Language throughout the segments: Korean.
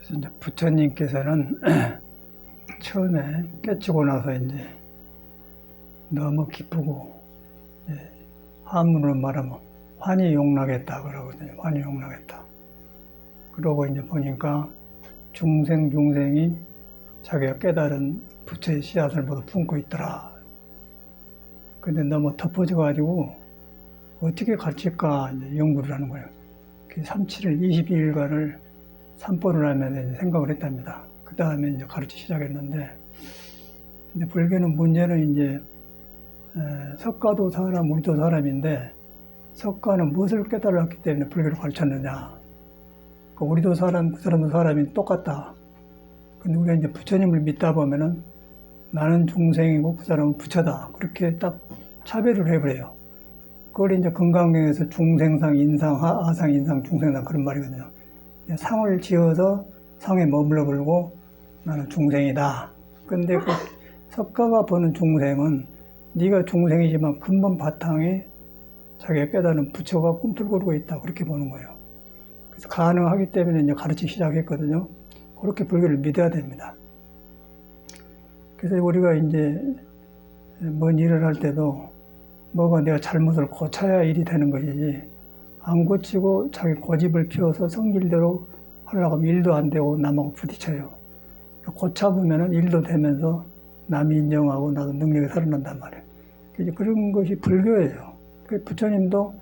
그래서 이제 부처님께서는 처음에 깨치고 나서 이제 너무 기쁘고, 한문으로 말하면 환희용락했다 그러거든요. 환희용락했다. 그러고 이제 보니까 중생이 자기가 깨달은 부처의 씨앗을 모두 품고 있더라. 근데 너무 덮어져가지고 어떻게 가르칠까 이제 연구를 하는 거예요. 37일 22일간을 산보를 하면서 이제 생각을 했답니다. 그 다음에 이제 가르치기 시작했는데, 근데 불교는 문제는 이제 석가도 사람, 우리도 사람인데, 석가는 무엇을 깨달았기 때문에 불교를 가르쳤느냐. 우리도 사람, 그 사람도 사람이 똑같다. 근데 우리가 이제 부처님을 믿다 보면은 나는 중생이고 그 사람은 부처다. 그렇게 딱 차별을 해버려요. 그걸 이제 금강경에서 중생상, 인상, 하상, 인상, 중생상 그런 말이거든요. 상을 지어서 상에 머물러 버리고 나는 중생이다. 근데 그 석가가 보는 중생은 네가 중생이지만 근본 바탕에 자기가 깨달은 부처가 꿈틀거리고 있다. 그렇게 보는 거예요. 그래서 가능하기 때문에 이제 가르치기 시작했거든요. 그렇게 불교를 믿어야 됩니다. 그래서 우리가 이제 뭔 일을 할 때도 뭐가 내가 잘못을 고쳐야 일이 되는 것이지, 안 고치고 자기 고집을 피워서 성질대로 하려고 하면 일도 안 되고 남하고 부딪혀요. 고쳐보면 일도 되면서 남이 인정하고 나도 능력이 살아난단 말이에요. 그런 것이 불교예요. 부처님도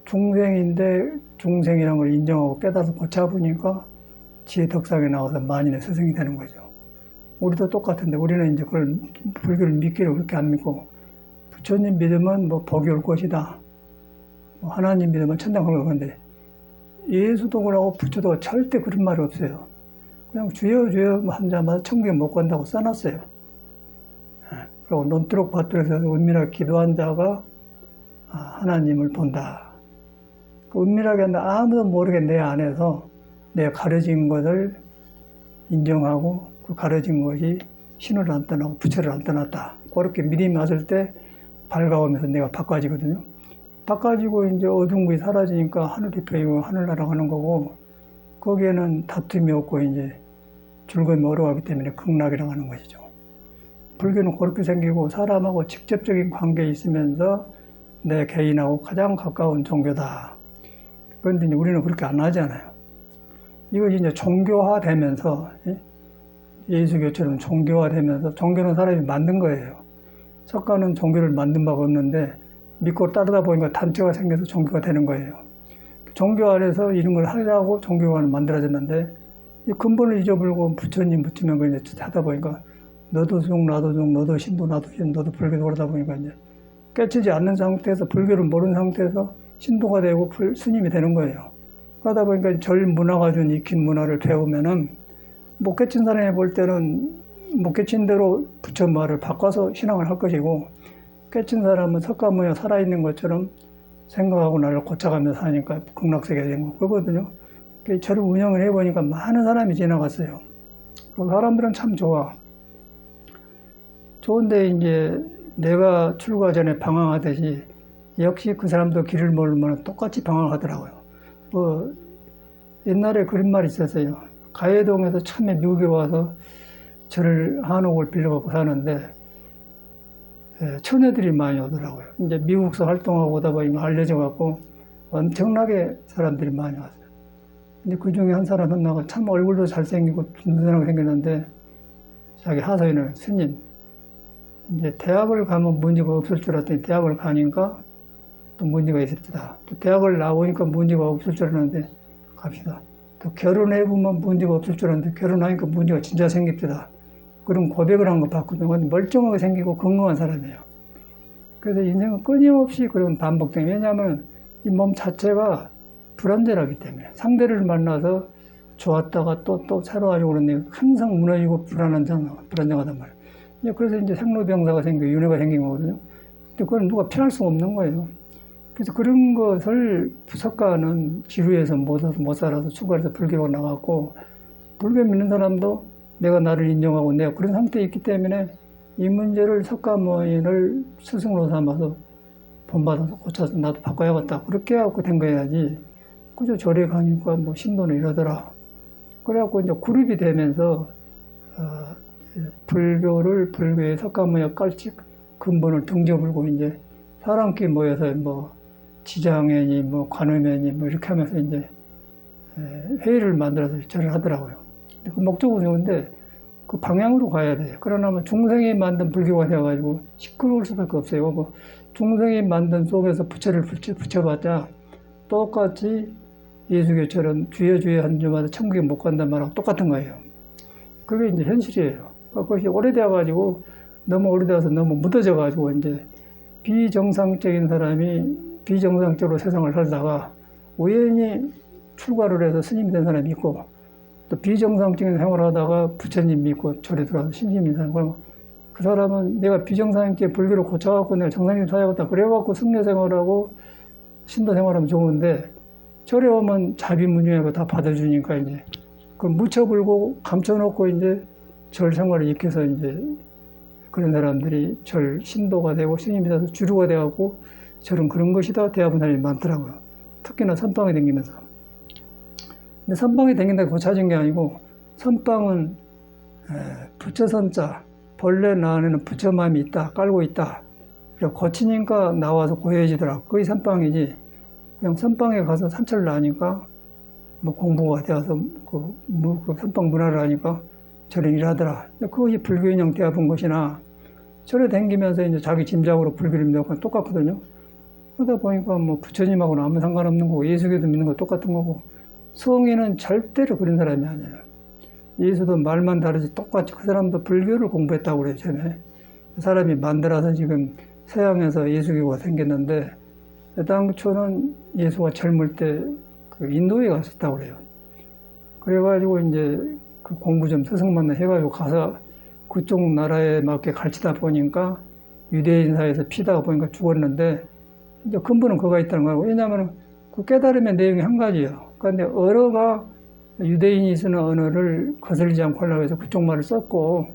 중생인데 중생이라는 걸 인정하고 깨달아서 고쳐보니까 지혜 덕상에 나와서 만인의 스승이 되는 거죠. 우리도 똑같은데 우리는 이제 그걸 불교를 믿기로 그렇게 안 믿고, 부처님 믿으면 뭐 복이 올 것이다. 하나님 믿으면 천당 갈 건데, 예수도 그러고 부처도 절대 그런 말이 없어요. 그냥 주여 주여 한자마다 천국에 못 간다고 써놨어요. 그리고 논두록 밭두록에서 은밀하게 기도한 자가 하나님을 본다. 그 은밀하게 한다. 아무도 모르게 내 안에서 내가 가르친 것을 인정하고 그 가르친 것이 신을 안 떠나고 부처를 안 떠났다. 그렇게 믿음이 왔을 때 밝아오면서 내가 바꿔지거든요. 바꿔지고 이제 어두운 것이 사라지니까 하늘이 보이고 하늘나라 가는 거고, 거기에는 다툼이 없고 이제 즐거움이 어려워하기 때문에 극락이라고 하는 것이죠. 불교는 그렇게 생기고 사람하고 직접적인 관계에 있으면서 내 개인하고 가장 가까운 종교다. 그런데 이제 우리는 그렇게 안 하잖아요. 이것이 이제 종교화되면서, 예수교처럼 종교화되면서, 종교는 사람이 만든 거예요. 석가는 종교를 만든 바가 없는데 믿고 따르다 보니까 단체가 생겨서 종교가 되는 거예요. 종교 안에서 이런 걸 하려고 종교가 만들어졌는데, 이 근본을 잊어버리고 부처님 붙이면 그 이제 하다 보니까 너도 중, 나도 중, 너도 신도, 나도 신, 너도 불교도 그러다 보니까 이제 깨치지 않는 상태에서, 불교를 모르는 상태에서 신도가 되고 스님이 되는 거예요. 그러다 보니까 절 문화가 준 익힌 문화를 배우면은, 못 깨친 사람이 볼 때는 못 깨친 대로 부처 말을 바꿔서 신앙을 할 것이고, 깨친 사람은 석가 모양 살아있는 것처럼 생각하고 나를 고쳐가면서 사니까 극락세계가 된 거거든요. 저를 운영을 해보니까 많은 사람이 지나갔어요. 그 사람들은 참 좋아. 좋은데 이제 내가 출가 전에 방황하듯이 역시 그 사람도 길을 모르면 똑같이 방황하더라고요. 뭐 옛날에 그런 말이 있었어요. 가해동에서 처음에 미국에 와서 저를 한옥을 빌려갖고 사는데, 처녀들이 많이 오더라고요. 이제 미국서 활동하고 오다 보니까 알려져갖고 엄청나게 사람들이 많이 왔어요. 근데 그 중에 한 사람 만나고 참 얼굴도 잘생기고 든든하게 생겼는데, 자기 하소연을, 스님, 이제 대학을 가면 문제가 없을 줄 알았더니 대학을 가니까 또 문제가 있습니다. 또 대학을 나오니까 문제가 없을 줄 알았는데 갑시다. 또 결혼해보면 문제가 없을 줄 알았는데 결혼하니까 문제가 진짜 생깁니다. 그런 고백을 한 거 봤거든요. 멀쩡하게 생기고 건강한 사람이에요. 그래서 인생은 끊임없이 그런 반복된, 왜냐하면 이 몸 자체가 불안정하기 때문에 상대를 만나서 좋았다가 또 새로워지고 그러는데 항상 무너지고 불안정하단 말이에요. 그래서 이제 생로병사가 생기고 윤회가 생긴 거거든요. 근데 그건 누가 피할 수 없는 거예요. 그래서 그런 것을 석가는 지루해서 못 살아서 출가해서 불교로 나갔고, 불교 믿는 사람도 내가 나를 인정하고 내가 그런 상태에 있기 때문에 이 문제를 석가모인을 스승으로 삼아서 본받아서 고쳐서 나도 바꿔야겠다. 그렇게 해갖고 된 거야지. 그저 절에 가니까 뭐 신도는 이러더라. 그래갖고 이제 그룹이 되면서 불교의 석가모니 깔치 근본을 등져불고 이제 사람끼리 모여서 뭐 지장애니 뭐 관음애니 뭐 이렇게 하면서 이제 회의를 만들어서 절을 하더라고요. 그 목적은 좋은데 그 방향으로 가야 돼요. 그러나 뭐 중생이 만든 불교가 되어가지고 시끄러울 수밖에 없어요. 뭐 중생이 만든 속에서 부처를 붙여봤자 똑같이 예수교처럼 주여 한 주마다 천국에 못 간단 말하고 똑같은 거예요. 그게 이제 현실이에요. 그것이 오래되어가지고 너무 오래되어서 너무 묻어져가지고 이제 비정상적인 사람이 비정상적으로 세상을 살다가 우연히 출가를 해서 스님이 된 사람이 있고 또 비정상적인 생활을 하다가 부처님 믿고 절에 들어와서 신심이 사람. 그 사람은 내가 비정상적인 불교를 고쳐갖고 내가 정상적인 사회였다. 그래갖고 승려 생활하고 신도 생활하면 좋은데 절에 오면 자비문유하고 다 받아주니까 이제 그걸 묻혀불고 감춰놓고 이제 절 생활을 익혀서 이제 그런 사람들이 절 신도가 되고 스님이 돼서 주류가 돼갖고 절은 그런 것이다 대합은 사람이 많더라고요. 특히나 선방에 다니면서. 근데 선방에 다닌다고 고쳐진 게 아니고 선방은 부처선자 본래 나 안에는 부처 마음이 있다 깔고 있다. 그래서 고치니까 나와서 고해지더라고. 그게 선방이지. 그냥 선방에 가서 삼철을 하니까 뭐 공부가 되어서 그 선방 문화를 하니까 절에 일하더라. 그것이 불교인형 대합한 것이나 절에 다니면서 이제 자기 짐작으로 불교를 믿는 건 똑같거든요. 그러다 보니까 뭐 부처님하고는 아무 상관없는 거고 예수교도 믿는 거 똑같은 거고 성인은 절대로 그런 사람이 아니에요. 예수도 말만 다르지 똑같이 그 사람도 불교를 공부했다고 그래요. 전에 그 사람이 만들어서 지금 서양에서 예수교가 생겼는데 당초는 예수가 젊을 때 그 인도에 갔었다고 그래요. 그래가지고 이제 그 공부 좀 스승만나 해가지고 가서 그쪽 나라에 맞게 가르치다 보니까 유대인 사회에서 피다가 보니까 죽었는데 이제 근본은 그거가 있다는 거예요. 왜냐하면 그 깨달음의 내용이 한 가지예요. 그런데 언어가 유대인이 쓰는 언어를 거슬리지 않고 하려고 해서 그쪽 말을 썼고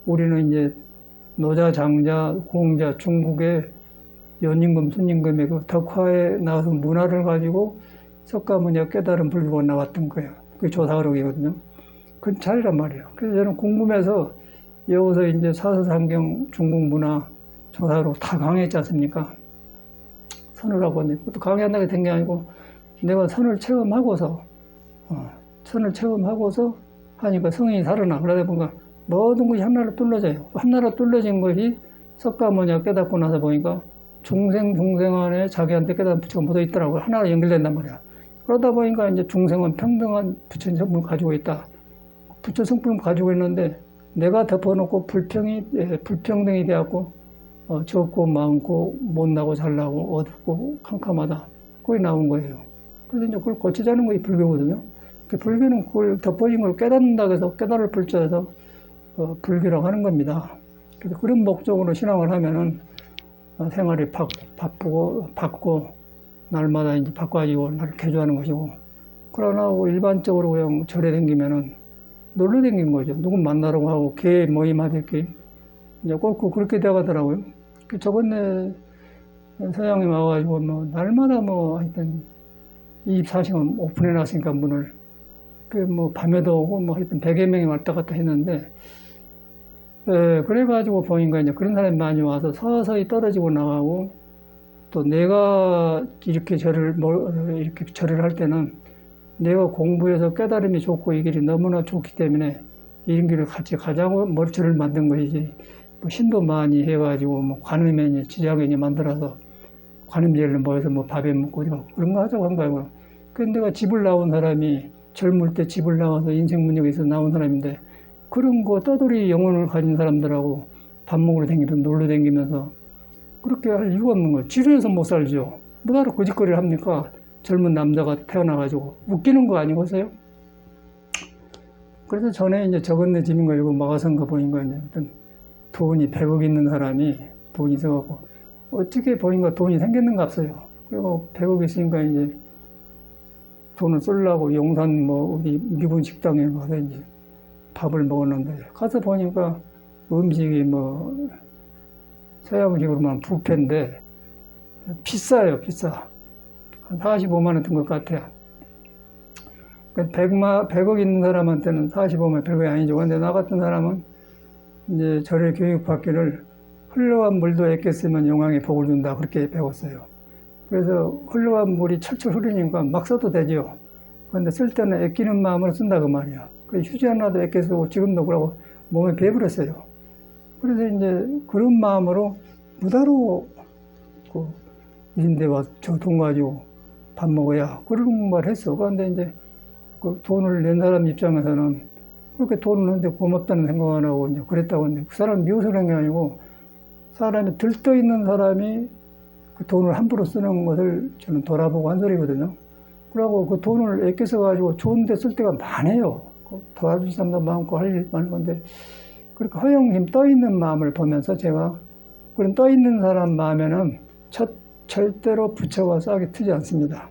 우리는 이제 노자, 장자, 공자, 중국의 연임금, 순임금의 그 덕화에 나와서 문화를 가지고 석가모니가 깨달은 불교가 나왔던 거예요. 그게 조사흐록이거든요. 그건 차이란 말이에요. 그래서 저는 궁금해서 여기서 이제 사서상경, 중국 문화, 조사흐록 다 강의했지 않습니까? 선을 하고 있는데 그것도 강의한다고 된 게 아니고 내가 선을 체험하고서 하니까 성인이 살아나. 그러다 보니까 모든 것이 하나로 뚫려져요. 하나로 뚫려진 것이 석가모니가 깨닫고 나서 보니까 중생 안에 자기한테 깨달은 부처가 묻어 있더라고요. 하나로 연결된단 말이야. 그러다 보니까 이제 중생은 평등한 부처 성품을 가지고 있다. 부처 성품을 가지고 있는데 내가 덮어놓고 불평등이 되었고 적고 많고 못나고 잘나고 어둡고 캄캄하다. 그게 나온 거예요. 그래서 이제 그걸 고치자는 것이 불교거든요. 불교는 그걸 덮어진 걸 깨닫는다고 해서 깨달을 불자에서 불교라고 하는 겁니다. 그래서 그런 목적으로 신앙을 하면은 생활이 바쁘고 날마다 이제 바꿔가지고 나를 개조하는 것이고 그러나 일반적으로 그냥 절에 다니면은 놀러 다닌 거죠. 누구 만나라고 하고 개 모임하듯이 이제 꼭 그렇게 돼가더라고요. 저번에 서양에 와가지고 뭐 날마다 뭐 하여튼 24시간 오픈해놨으니까 문을 뭐 밤에도 오고 뭐 하여튼 100여 명이 왔다 갔다 했는데 그래가지고 보니까 이제 그런 사람이 많이 와서 서서히 떨어지고 나가고 또 내가 이렇게 절을 할 때는 내가 공부해서 깨달음이 좋고 이 길이 너무나 좋기 때문에 이런 길을 같이 가자고 머리절을 만든 것이지 뭐 신도 많이 해가지고 뭐 관음회니 지장회니 만들어서 관음제를 모여서 뭐 밥에 먹고 그런 거 하자고 한 거예요. 근데 내가 집을 나온 사람이 젊을 때 집을 나와서 인생 문역에서 나온 사람인데 그런 거 떠돌이 영혼을 가진 사람들하고 밥 먹으러 다니면서 놀러 다니면서 그렇게 할 이유가 없는 거예요. 지루해서 못 살죠. 뭐하러 거짓거리를 합니까? 젊은 남자가 태어나가지고 웃기는 거 아니겠어요? 그래서 전에 이제 저건네 집인 거 이거 마가선거 보니까 이제 돈이 100억 있는 사람이 돈이 있어갖고 어떻게 보니까 돈이 생겼는가 없어요. 그리고 100억 있으니까 이제 돈을 쓰려고 용산 뭐 어디 미분 식당에 가서 이제 밥을 먹었는데 가서 보니까 음식이 뭐 서양식으로만 뷔페인데 비싸요, 비싸. 한 45만 원 든 것 같아요. 100억 있는 사람한테는 45만 100억이 아니죠. 근데 나 같은 사람은 이제 절에 교육받기를 흘러간 물도 애껴 쓰면 용왕이 복을 준다. 그렇게 배웠어요. 그래서 흘러간 물이 철철 흐르니까 막 써도 되죠. 그런데 쓸 때는 애끼는 마음으로 쓴다 그 말이야. 그 휴지 하나도 애껴 쓰고 지금도 그러고 몸에 배부렸어요. 그래서 이제 그런 마음으로 무다로 그 이런데 와서 저 돈 가지고 밥 먹어야 그런 말 했어. 그런데 이제 그 돈을 낸 사람 입장에서는 그렇게 돈을 냈는데 고맙다는 생각 안 하고 이제 그랬다고 했는데 그 사람 미워서 그런 게 아니고 사람이 들떠 있는 사람이 그 돈을 함부로 쓰는 것을 저는 돌아보고 한 소리거든요. 그러고 그 돈을 아껴서 가지고 좋은 데 쓸 때가 많아요. 도와줄 사람도 많고 할 일 많은 건데 그렇게 허영심 떠 있는 마음을 보면서 제가 그런 떠 있는 사람 마음에는 절대로 부처가 싹이 트지 않습니다.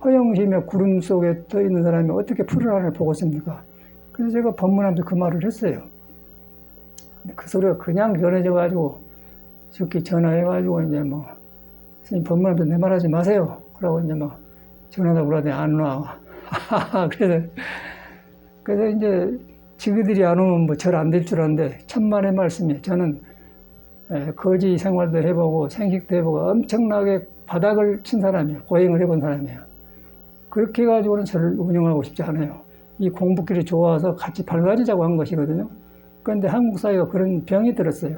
허영심의 구름 속에 떠 있는 사람이 어떻게 푸른 하늘을 보고 있습니까? 그래서 제가 법문하면서 그 말을 했어요. 근데 그 소리가 그냥 전해져가지고 적기 전화해가지고 이제 뭐 선생님 법문하면서 내 말하지 마세요. 그러고 이제 막 전화도 그러더니 안 와. 그래서 이제 지그들이 안 오면 뭐 절 안 될 줄 아는데 천만의 말씀이 저는 거지 생활도 해보고 생식도 해보고 엄청나게 바닥을 친 사람이에요. 고행을 해본 사람이에요. 그렇게 해가지고는 저를 운영하고 싶지 않아요. 이 공부길이 좋아서 같이 밝아지자고 한 것이거든요. 그런데 한국 사회가 그런 병이 들었어요.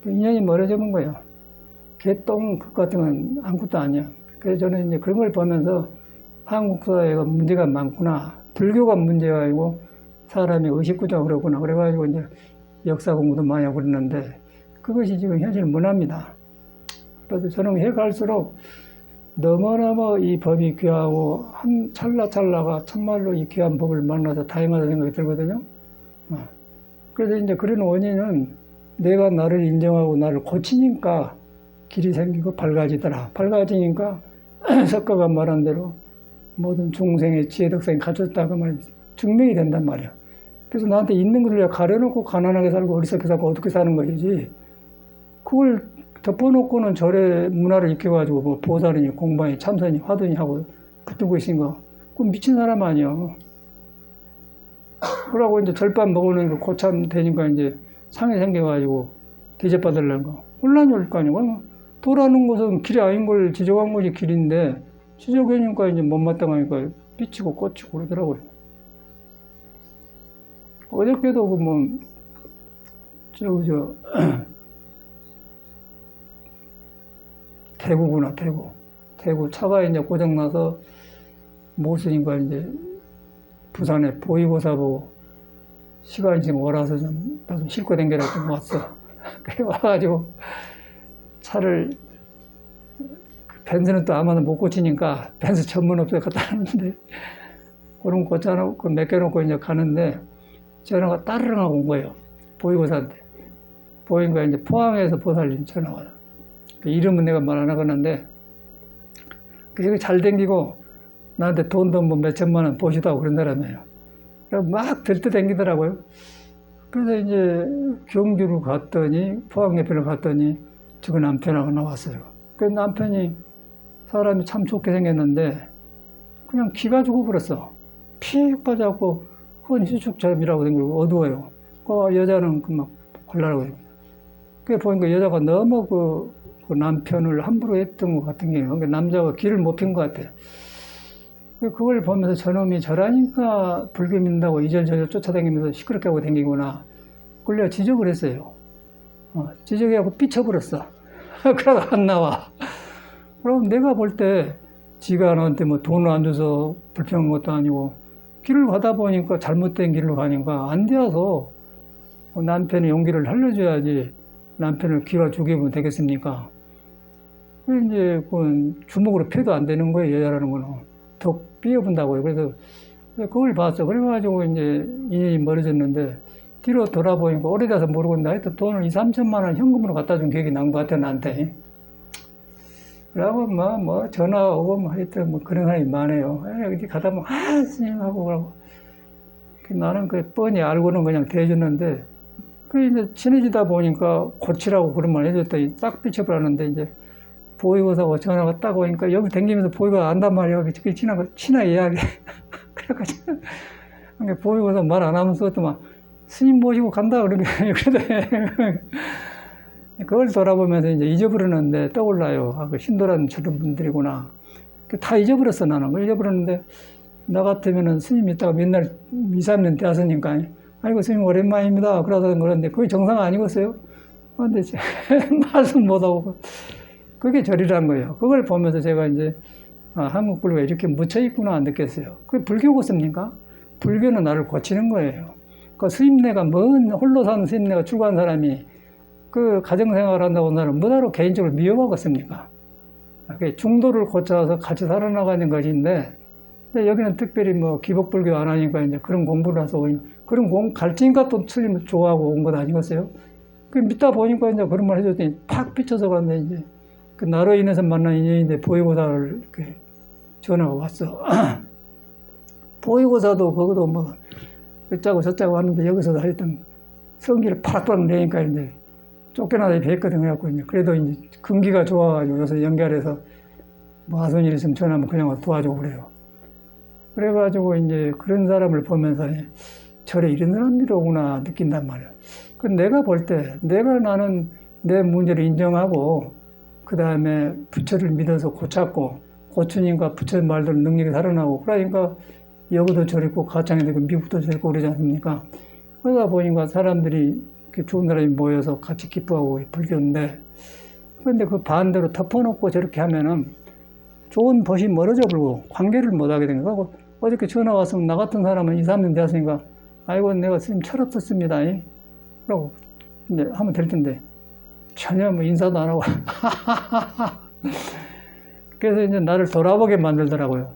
인연이 멀어지는 거예요. 개똥 그 같은 건 아무것도 아니야. 그래서 저는 이제 그런 걸 보면서 한국 사회가 문제가 많구나. 불교가 문제가 아니고 사람이 의식구조가 그렇구나. 그래가지고 이제 역사 공부도 많이 하고 그랬는데 그것이 지금 현실 문화입니다. 그래서 저는 해갈수록 너무너무 이 법이 귀하고 한 찰나찰나가 참말로 이 귀한 법을 만나서 다행하다는 생각이 들거든요. 그래서 이제 그런 원인은 내가 나를 인정하고 나를 고치니까 길이 생기고 밝아지더라. 밝아지니까 석가가 말한 대로 모든 중생의 지혜 덕성이 갖췄다고 말이 증명이 된단 말이야. 그래서 나한테 있는 것을 가려놓고 가난하게 살고 어리석게 살고 어떻게 사는 것이지 그걸 덮어놓고는 절의 문화를 익혀가지고 뭐 보살이니 공방이 참선이 화두니 하고 붙들고 있으니까 그건 미친 사람 아니야. 그러고 이제 절밥 먹으는 거 고참 되니까 이제 상해 생겨가지고 대접받으려는 거 혼란이 올 거 아니야. 도라는 것은 길이 아닌 걸 지적한 것이 길인데 지적하니까 이제 못마땅하니까 삐치고 꽂히고 그러더라고요. 어저께도 그 뭐 대구구나, 대구. 대구 차가 이제 고장나서 못 쓰니까 이제 부산에 보이고사 보고 시간이 지금 오라서 나 좀 싣고 댕겨라 좀 왔어. 그래 와가지고 차를 벤츠는 또 아마도 못 고치니까 벤츠 전문업소에 갖다 놨는데 그럼 고쳐놓고 그 맡겨놓고 이제 가는데 전화가 따르릉 하고 온 거예요. 보이고사인데. 보이니까 이제 포항에서 보살님 전화가 와요. 이름은 내가 말 안 하겠는데, 여기 잘 댕기고, 나한테 돈도 뭐 몇천만 원 보시다고 그런 사람이에요. 그래서 막 들떠 댕기더라고요. 그래서 이제 경주를 갔더니, 포항예편을 갔더니, 저거 남편하고 나왔어요. 그 남편이 사람이 참 좋게 생겼는데, 그냥 기가 죽어버렸어. 픽 빠져갖고, 헌 휴축처럼 일하고 댕기고 어두워요. 그 여자는 막 헐라라고 해요. 그게 보니까 여자가 너무 그 남편을 함부로 했던 것 같은 게요. 그러니까 남자가 길을 못 핀 것 같아. 그걸 보면서 저놈이 저라니까 불교 믿는다고 이전저전 쫓아다니면서 시끄럽게 하고 다니구나. 그걸 내가 지적을 했어요. 지적해갖고 삐쳐버렸어. 그러다 안 나와. 그럼 내가 볼 때 지가 나한테 뭐 돈을 안 줘서 불평한 것도 아니고 길을 가다 보니까 잘못된 길로 가니까 안 되어서 남편의 용기를 살려줘야지 남편을 기가 죽이면 되겠습니까? 그 이제 그건 주먹으로 패도 안 되는 거예요, 여자라는 거는. 더 삐어본다고요. 그래서 그걸 봤어. 그래가지고 이제 인연이 멀어졌는데 뒤로 돌아보니까 오래돼서 모르고 있는데 하여튼 돈을 2, 3천만 원 현금으로 갖다 준 기억이 난 것 같아, 나한테. 그러고 뭐 전화 오고 뭐 하여튼 뭐 그런 사람이 많아요. 어디 가다 보면 스님 하고 그러고. 나는 그 뻔히 알고는 그냥 대해줬는데 그 이제 친해지다 보니까 고치라고 그런 말 해줬더니 싹 삐쳐버렸는데 이제 보이고사고 전화가 딱 오니까 여기 댕기면서 보이고 안단 말이야. 친하 이야기. 그래가지고 그러니까 보이고서 말 안 하면서 또 막 스님 모시고 간다 그러게 그러대. 그걸 돌아보면서 이제 잊어버렸는데 떠올라요. 아, 그 신도란 저런 분들이구나. 다 잊어버렸어 나는. 그걸 잊어버렸는데 나 같으면은 스님 있다가 맨날 2, 3년 되었으니까 아이고 스님 오랜만입니다. 그러던 그런데 그게 정상 아니겠어요? 근데 말씀 못하고 그게 절이란 거예요. 그걸 보면서 제가 이제 한국 불교가 이렇게 묻혀 있구나 느꼈어요. 그게 불교겠습니까? 불교는 나를 고치는 거예요. 그 스님네가 먼 홀로 사는 스님네가 출가한 사람이 그 가정생활을 한다고 나는 뭐하러 개인적으로 미워하겠습니까? 중도를 고쳐서 같이 살아나가는 것인데, 근데 여기는 특별히 뭐 기복불교 안 하니까 이제 그런 공부를 해서 그런 갈증과 또 틀리면 좋아하고 온 것 아니겠어요? 그 믿다 보니까 이제 그런 말 해줬더니 팍 비쳐서 갔는데 이제 그 나로 인해서 만난 인연인데 보이고사를 이렇게 전화가 왔어. 보이고사도 그것도 뭐 어짜고 저짜고 하는데 여기서도 하여튼 성기를 파락파락 내니까 이제 쫓겨나다 뵀거든. 그래갖고 이제 그래도 이제 금기가 좋아가지고 요새 연결해서 뭐 하선 일 있으면 전화하면 그냥 와서 도와주고 그래요. 그래가지고 이제 그런 사람을 보면서 저래 이런 사람들이로구나 느낀단 말이에요. 그 내가 볼 때 나는 내 문제를 인정하고 그 다음에 부처를 믿어서 고쳤고 고추님과 부처 말들 능력이 살아나고 그러니까 여기도 저랬고 가창이 되고 미국도 저랬고 그러지 않습니까? 그러다 보니까 사람들이 좋은 사람이 모여서 같이 기뻐하고 불교인데 그런데 그 반대로 덮어놓고 저렇게 하면은 좋은 벗이 멀어져 버리고 관계를 못하게 된 거고 어저께 전화 왔으면 나 같은 사람은 2, 3년 되었으니까 아이고 내가 스님 철없었습니다. 라고 이제 하면 될 텐데 전혀 뭐 인사도 안 하고 그래서 이제 나를 돌아보게 만들더라고요.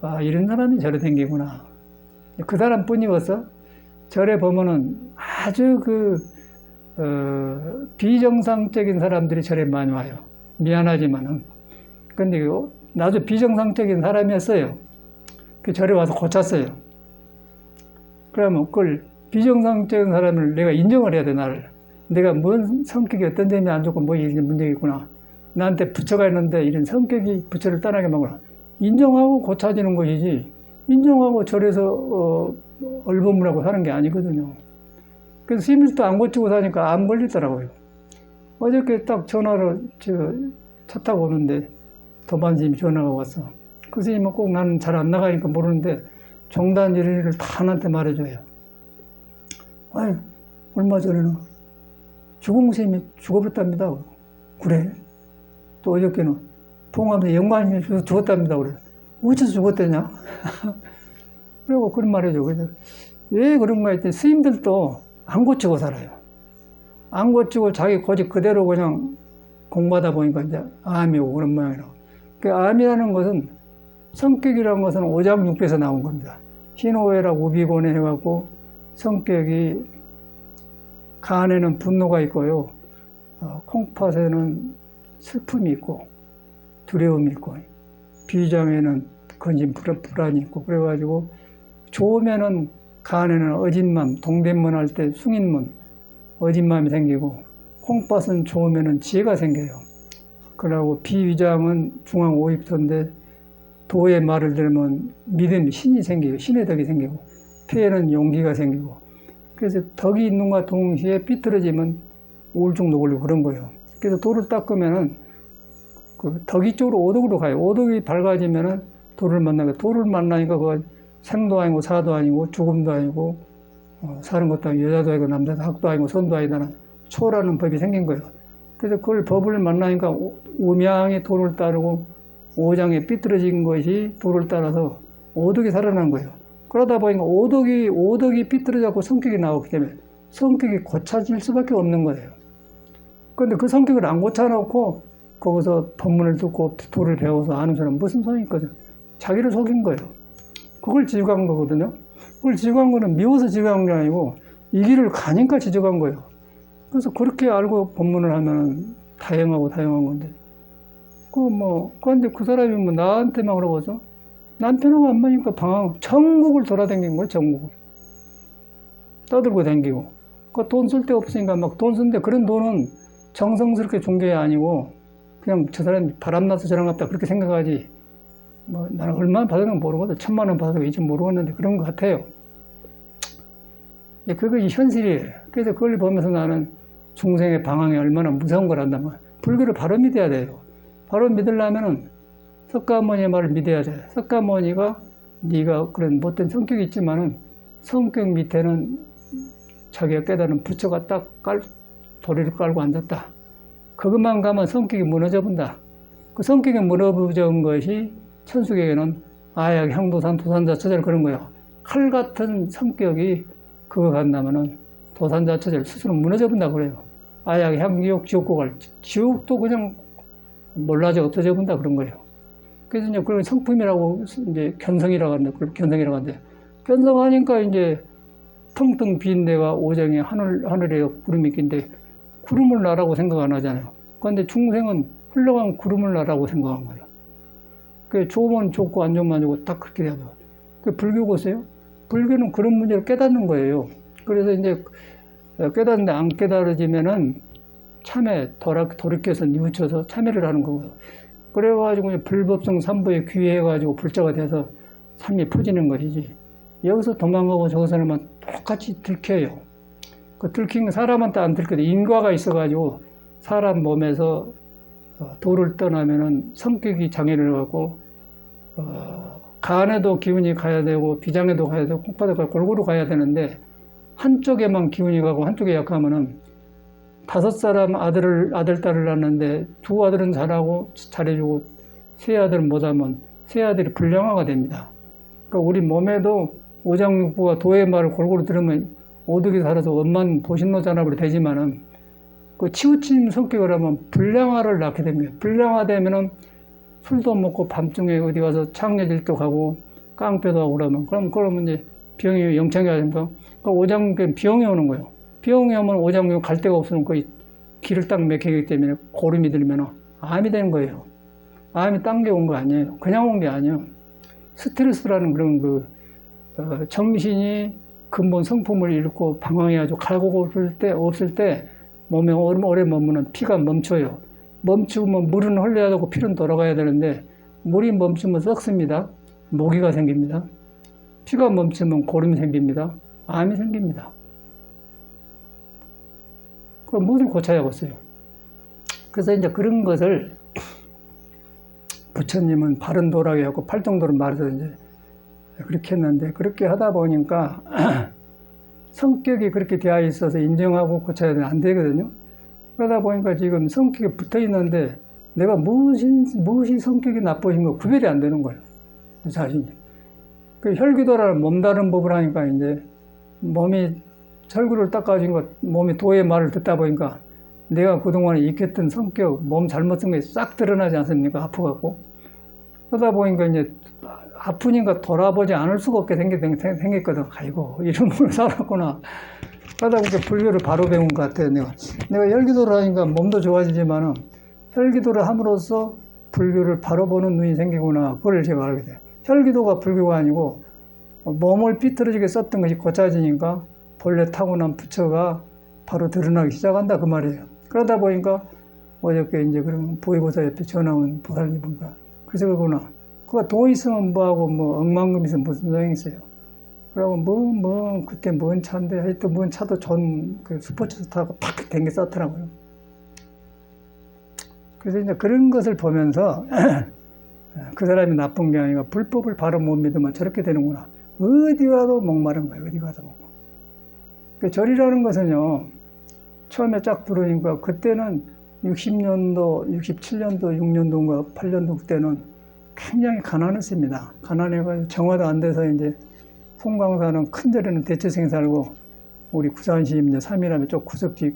아, 이런 사람이 저래 댕기구나. 그 사람뿐이었어. 절에 보면은 아주 비정상적인 사람들이 절에 많이 와요. 미안하지만은. 근데 나도 비정상적인 사람이었어요. 그 절에 와서 고쳤어요. 그러면 그걸 비정상적인 사람을 내가 인정을 해야 돼, 나를. 내가 뭔 성격이 어떤 점이 안 좋고 뭐 이런 문제가 있구나. 나한테 부처가 있는데 이런 성격이 부처를 떠나게 만구나. 인정하고 고쳐지는 것이지, 인정하고 절에서, 얼버무라고 사는 게 아니거든요. 그래서 스님들도 안 고치고 사니까 암 걸리더라고요. 어저께 딱 전화를, 차 타고 오는데, 도반 스님이 전화가 왔어. 그 스님은 꼭 나는 잘 안 나가니까 모르는데, 종단 일을 다 나한테 말해줘요. 아유, 얼마 전에는 주공 스님이 죽어버렸답니다. 그래? 또 어저께는 봉암에 영관이 죽었답니다. 그래. 어째서 죽었대냐? 그리고 그런 말 해줘. 그래서 왜 그런가 했더니 스님들도 안 고치고 살아요. 안 고치고 자기 고집 그대로 그냥 공부하다 보니까 이제 암이 오고 그런 모양이라고. 그 암이라는 것은 성격이라는 것은 오장육부에서 나온 겁니다. 신오해라고 우비곤에 해갖고 성격이 간에는 분노가 있고요. 콩팥에는 슬픔이 있고 두려움이 있고 비장에는 근심 불안이 있고 그래가지고 좋으면은 간에는 어진맘 동대문 할 때 숭인문 어진맘이 생기고 콩팥은 좋으면은 지혜가 생겨요. 그러고 비위장은 중앙 오입토인데 도의 말을 들으면 믿음이 신이 생기고 신의 덕이 생기고 폐에는 용기가 생기고 그래서 덕이 있는 것과 동시에 삐뚤어지면 우울증도 걸리고 그런 거예요. 그래서 도를 닦으면은 그 덕이 쪽으로 오덕으로 가요. 오덕이 밝아지면은 도를 만나게 도를 만나니까 그거 생도 아니고 사도 아니고 죽음도 아니고 사는 것도 아니고 여자도 아니고 남자도 학도 아니고 선도 아니다는 초라는 법이 생긴 거예요. 그래서 그걸 법을 만나니까 음양의 도를 따르고 오장에 삐뚤어진 것이 도를 따라서 오덕이 살아난 거예요. 그러다 보니까 오덕이 삐뚤어져서 성격이 나오기 때문에 성격이 고쳐질 수밖에 없는 거예요. 그런데 그 성격을 안 고쳐놓고 거기서 법문을 듣고 도를 배워서 아는 사람은 무슨 소용이 있거든. 자기를 속인 거예요. 그걸 지적한 거거든요. 그걸 지적한 거는 미워서 지적한 게 아니고 이 길을 가니까 지적한 거예요. 그래서 그렇게 알고 법문을 하면 다양한 건데. 그런데 그 사람이 뭐 나한테만 그러고서 남편하고 안 맞으니까 전국을 돌아다닌 거예요, 전국을. 떠들고 다니고. 돈 쓸 데 없으니까 막 돈 쓰는데 그런 돈은 정성스럽게 준 게 아니고 그냥 저 사람이 바람나서 저랑 같다 그렇게 생각하지. 뭐 나는 얼마나 받았는지 모르거든. 1,000만 원 받았는지 모르겠는데 그런 것 같아요. 그것이 현실이에요. 그래서 그걸 보면서 나는 중생의 방황이 얼마나 무서운 거란단 말이야. 불교를 바로 믿어야 돼요. 바로 믿으려면은 석가모니의 말을 믿어야 돼. 석가모니가 네가 그런 못된 성격이 있지만은 성격 밑에는 자기가 깨달은 부처가 도리를 깔고 앉았다. 그것만 가면 성격이 무너져 본다. 그 성격이 무너져온 것이 천수경에는 아약, 향도산, 도산자처절 그런 거예요. 칼 같은 성격이 그거 간다면은 도산자처절 스스로 무너져 본다 그래요. 아약, 향유욕, 지옥고갈. 지옥도 그냥 몰라져 없어져 본다 그런 거예요. 그래서 이제 그걸 성품이라고 이제 견성이라고 하는데, 그걸 견성이라고 하는데, 견성하니까 이제 텅텅 빈 데가 오정에 하늘에 구름이 낀데 구름을 나라고 생각 안 하잖아요. 그런데 중생은 흘러간 구름을 나라고 생각한 거예요. 그 좋으면 좋고 안 좋으면 안 좋고 딱 그렇게 돼요. 그 불교고세요. 불교는 그런 문제를 깨닫는 거예요. 그래서 이제 깨닫는데 안 깨달아지면은 참회, 돌이켜서 뉘우쳐서 참회를 하는 거고요. 그래가지고 불법성 삼보에 귀해가지고 불자가 돼서 삶이 퍼지는 것이지. 여기서 도망가고 저기서는 똑같이 들켜요. 그 들킨 거 사람한테 안 들켜도 인과가 있어가지고 사람 몸에서 도를 떠나면은 성격이 장애를 갖고 간에도 기운이 가야 되고 비장에도 가야 되고 콩팥에 골고루 가야 되는데 한쪽에만 기운이 가고 한쪽에 약하면은 5사람 아들, 딸을 낳았는데 2 아들은 잘해주고 3 아들은 못하면 3 아들이 불량화가 됩니다. 그러니까 우리 몸에도 오장육부가 도의 말을 골고루 들으면 오득이 살아서 원만 보신노잔압으로 되지만은 그 치우침 성격을 하면 불량화를 낳게 됩니다. 불량화되면은 술도 먹고 밤중에 어디 가서 창녀질도 가고 깡패도 하고 그러면 이제 병이 영창이 아닙니까? 그 오장육부는 병이 오는 거예요. 병이 오면 오장육 갈 데가 없으면 거의 길을 딱 막히기 때문에 고름이 들면 암이 되는 거예요. 암이 딴 게 온 거 아니에요. 그냥 온 게 아니에요. 스트레스라는 그런 정신이 근본 성품을 잃고 방황해가지고 갈고 없을 때 몸에 오래 머무는 피가 멈춰요. 멈추면 물은 흘러야 되고 피는 돌아가야 되는데 물이 멈추면 썩습니다. 모기가 생깁니다. 피가 멈추면 고름이 생깁니다. 암이 생깁니다. 그럼 무엇을 고쳐야겠어요? 그래서 이제 그런 것을 부처님은 바른 도라고 해갖고 팔정도를 말해서 이제 그렇게 했는데 그렇게 하다 보니까 성격이 그렇게 되어 있어서 인정하고 고쳐야 되면 안 되거든요. 그러다 보니까 지금 성격이 붙어 있는데 내가 무엇이 성격이 나쁘신 거 구별이 안 되는 거예요. 자신이. 그 혈기도라는 몸다른 법을 하니까 이제 몸이 철구를 닦아준 것, 몸이 도의 말을 듣다 보니까 내가 그동안에 익혔던 성격, 몸 잘못 쓴 게 싹 드러나지 않습니까? 아파갖고. 그러다 보니까 이제 아프니까 돌아보지 않을 수가 없게 생겼거든. 아이고, 이런 걸로 살았구나. 그러다 보니까 불교를 바로 배운 것 같아요, 내가. 내가 혈기도를 하니까 몸도 좋아지지만은 혈기도를 함으로써 불교를 바로 보는 눈이 생기구나. 그걸 제가 알게 돼요. 혈기도가 불교가 아니고 몸을 삐뚤어지게 썼던 것이 고쳐지니까 본래 타고난 부처가 바로 드러나기 시작한다 그 말이에요. 그러다 보니까 어저께 이제 그런 보이보살 옆에 전화 온 보살님 보니까 그래서 그러구나. 그거 돈 있으면 뭐하고 뭐 억만금 있으면 무슨 소용이 있어요. 그러고 그때 뭔 차인데 하여튼 뭔 차도 그 스포츠차 타고 팍 댕겨 썼더라고요. 그래서 이제 그런 것을 보면서 그 사람이 나쁜 게 아니라 불법을 바로 못 믿으면 저렇게 되는구나. 어디 가도 목마른 거예요. 어디 가도 목마른. 그 절이라는 것은요, 처음에 쫙 들어오니까 그때는 60년도, 67년도, 6년도인가 8년도 그때는 굉장히 가난했습니다. 가난해가지고 정화도 안 돼서 이제 송광사는 큰 절에는 대체생 살고 우리 구산시임 이제 3일하면 쪽 구석지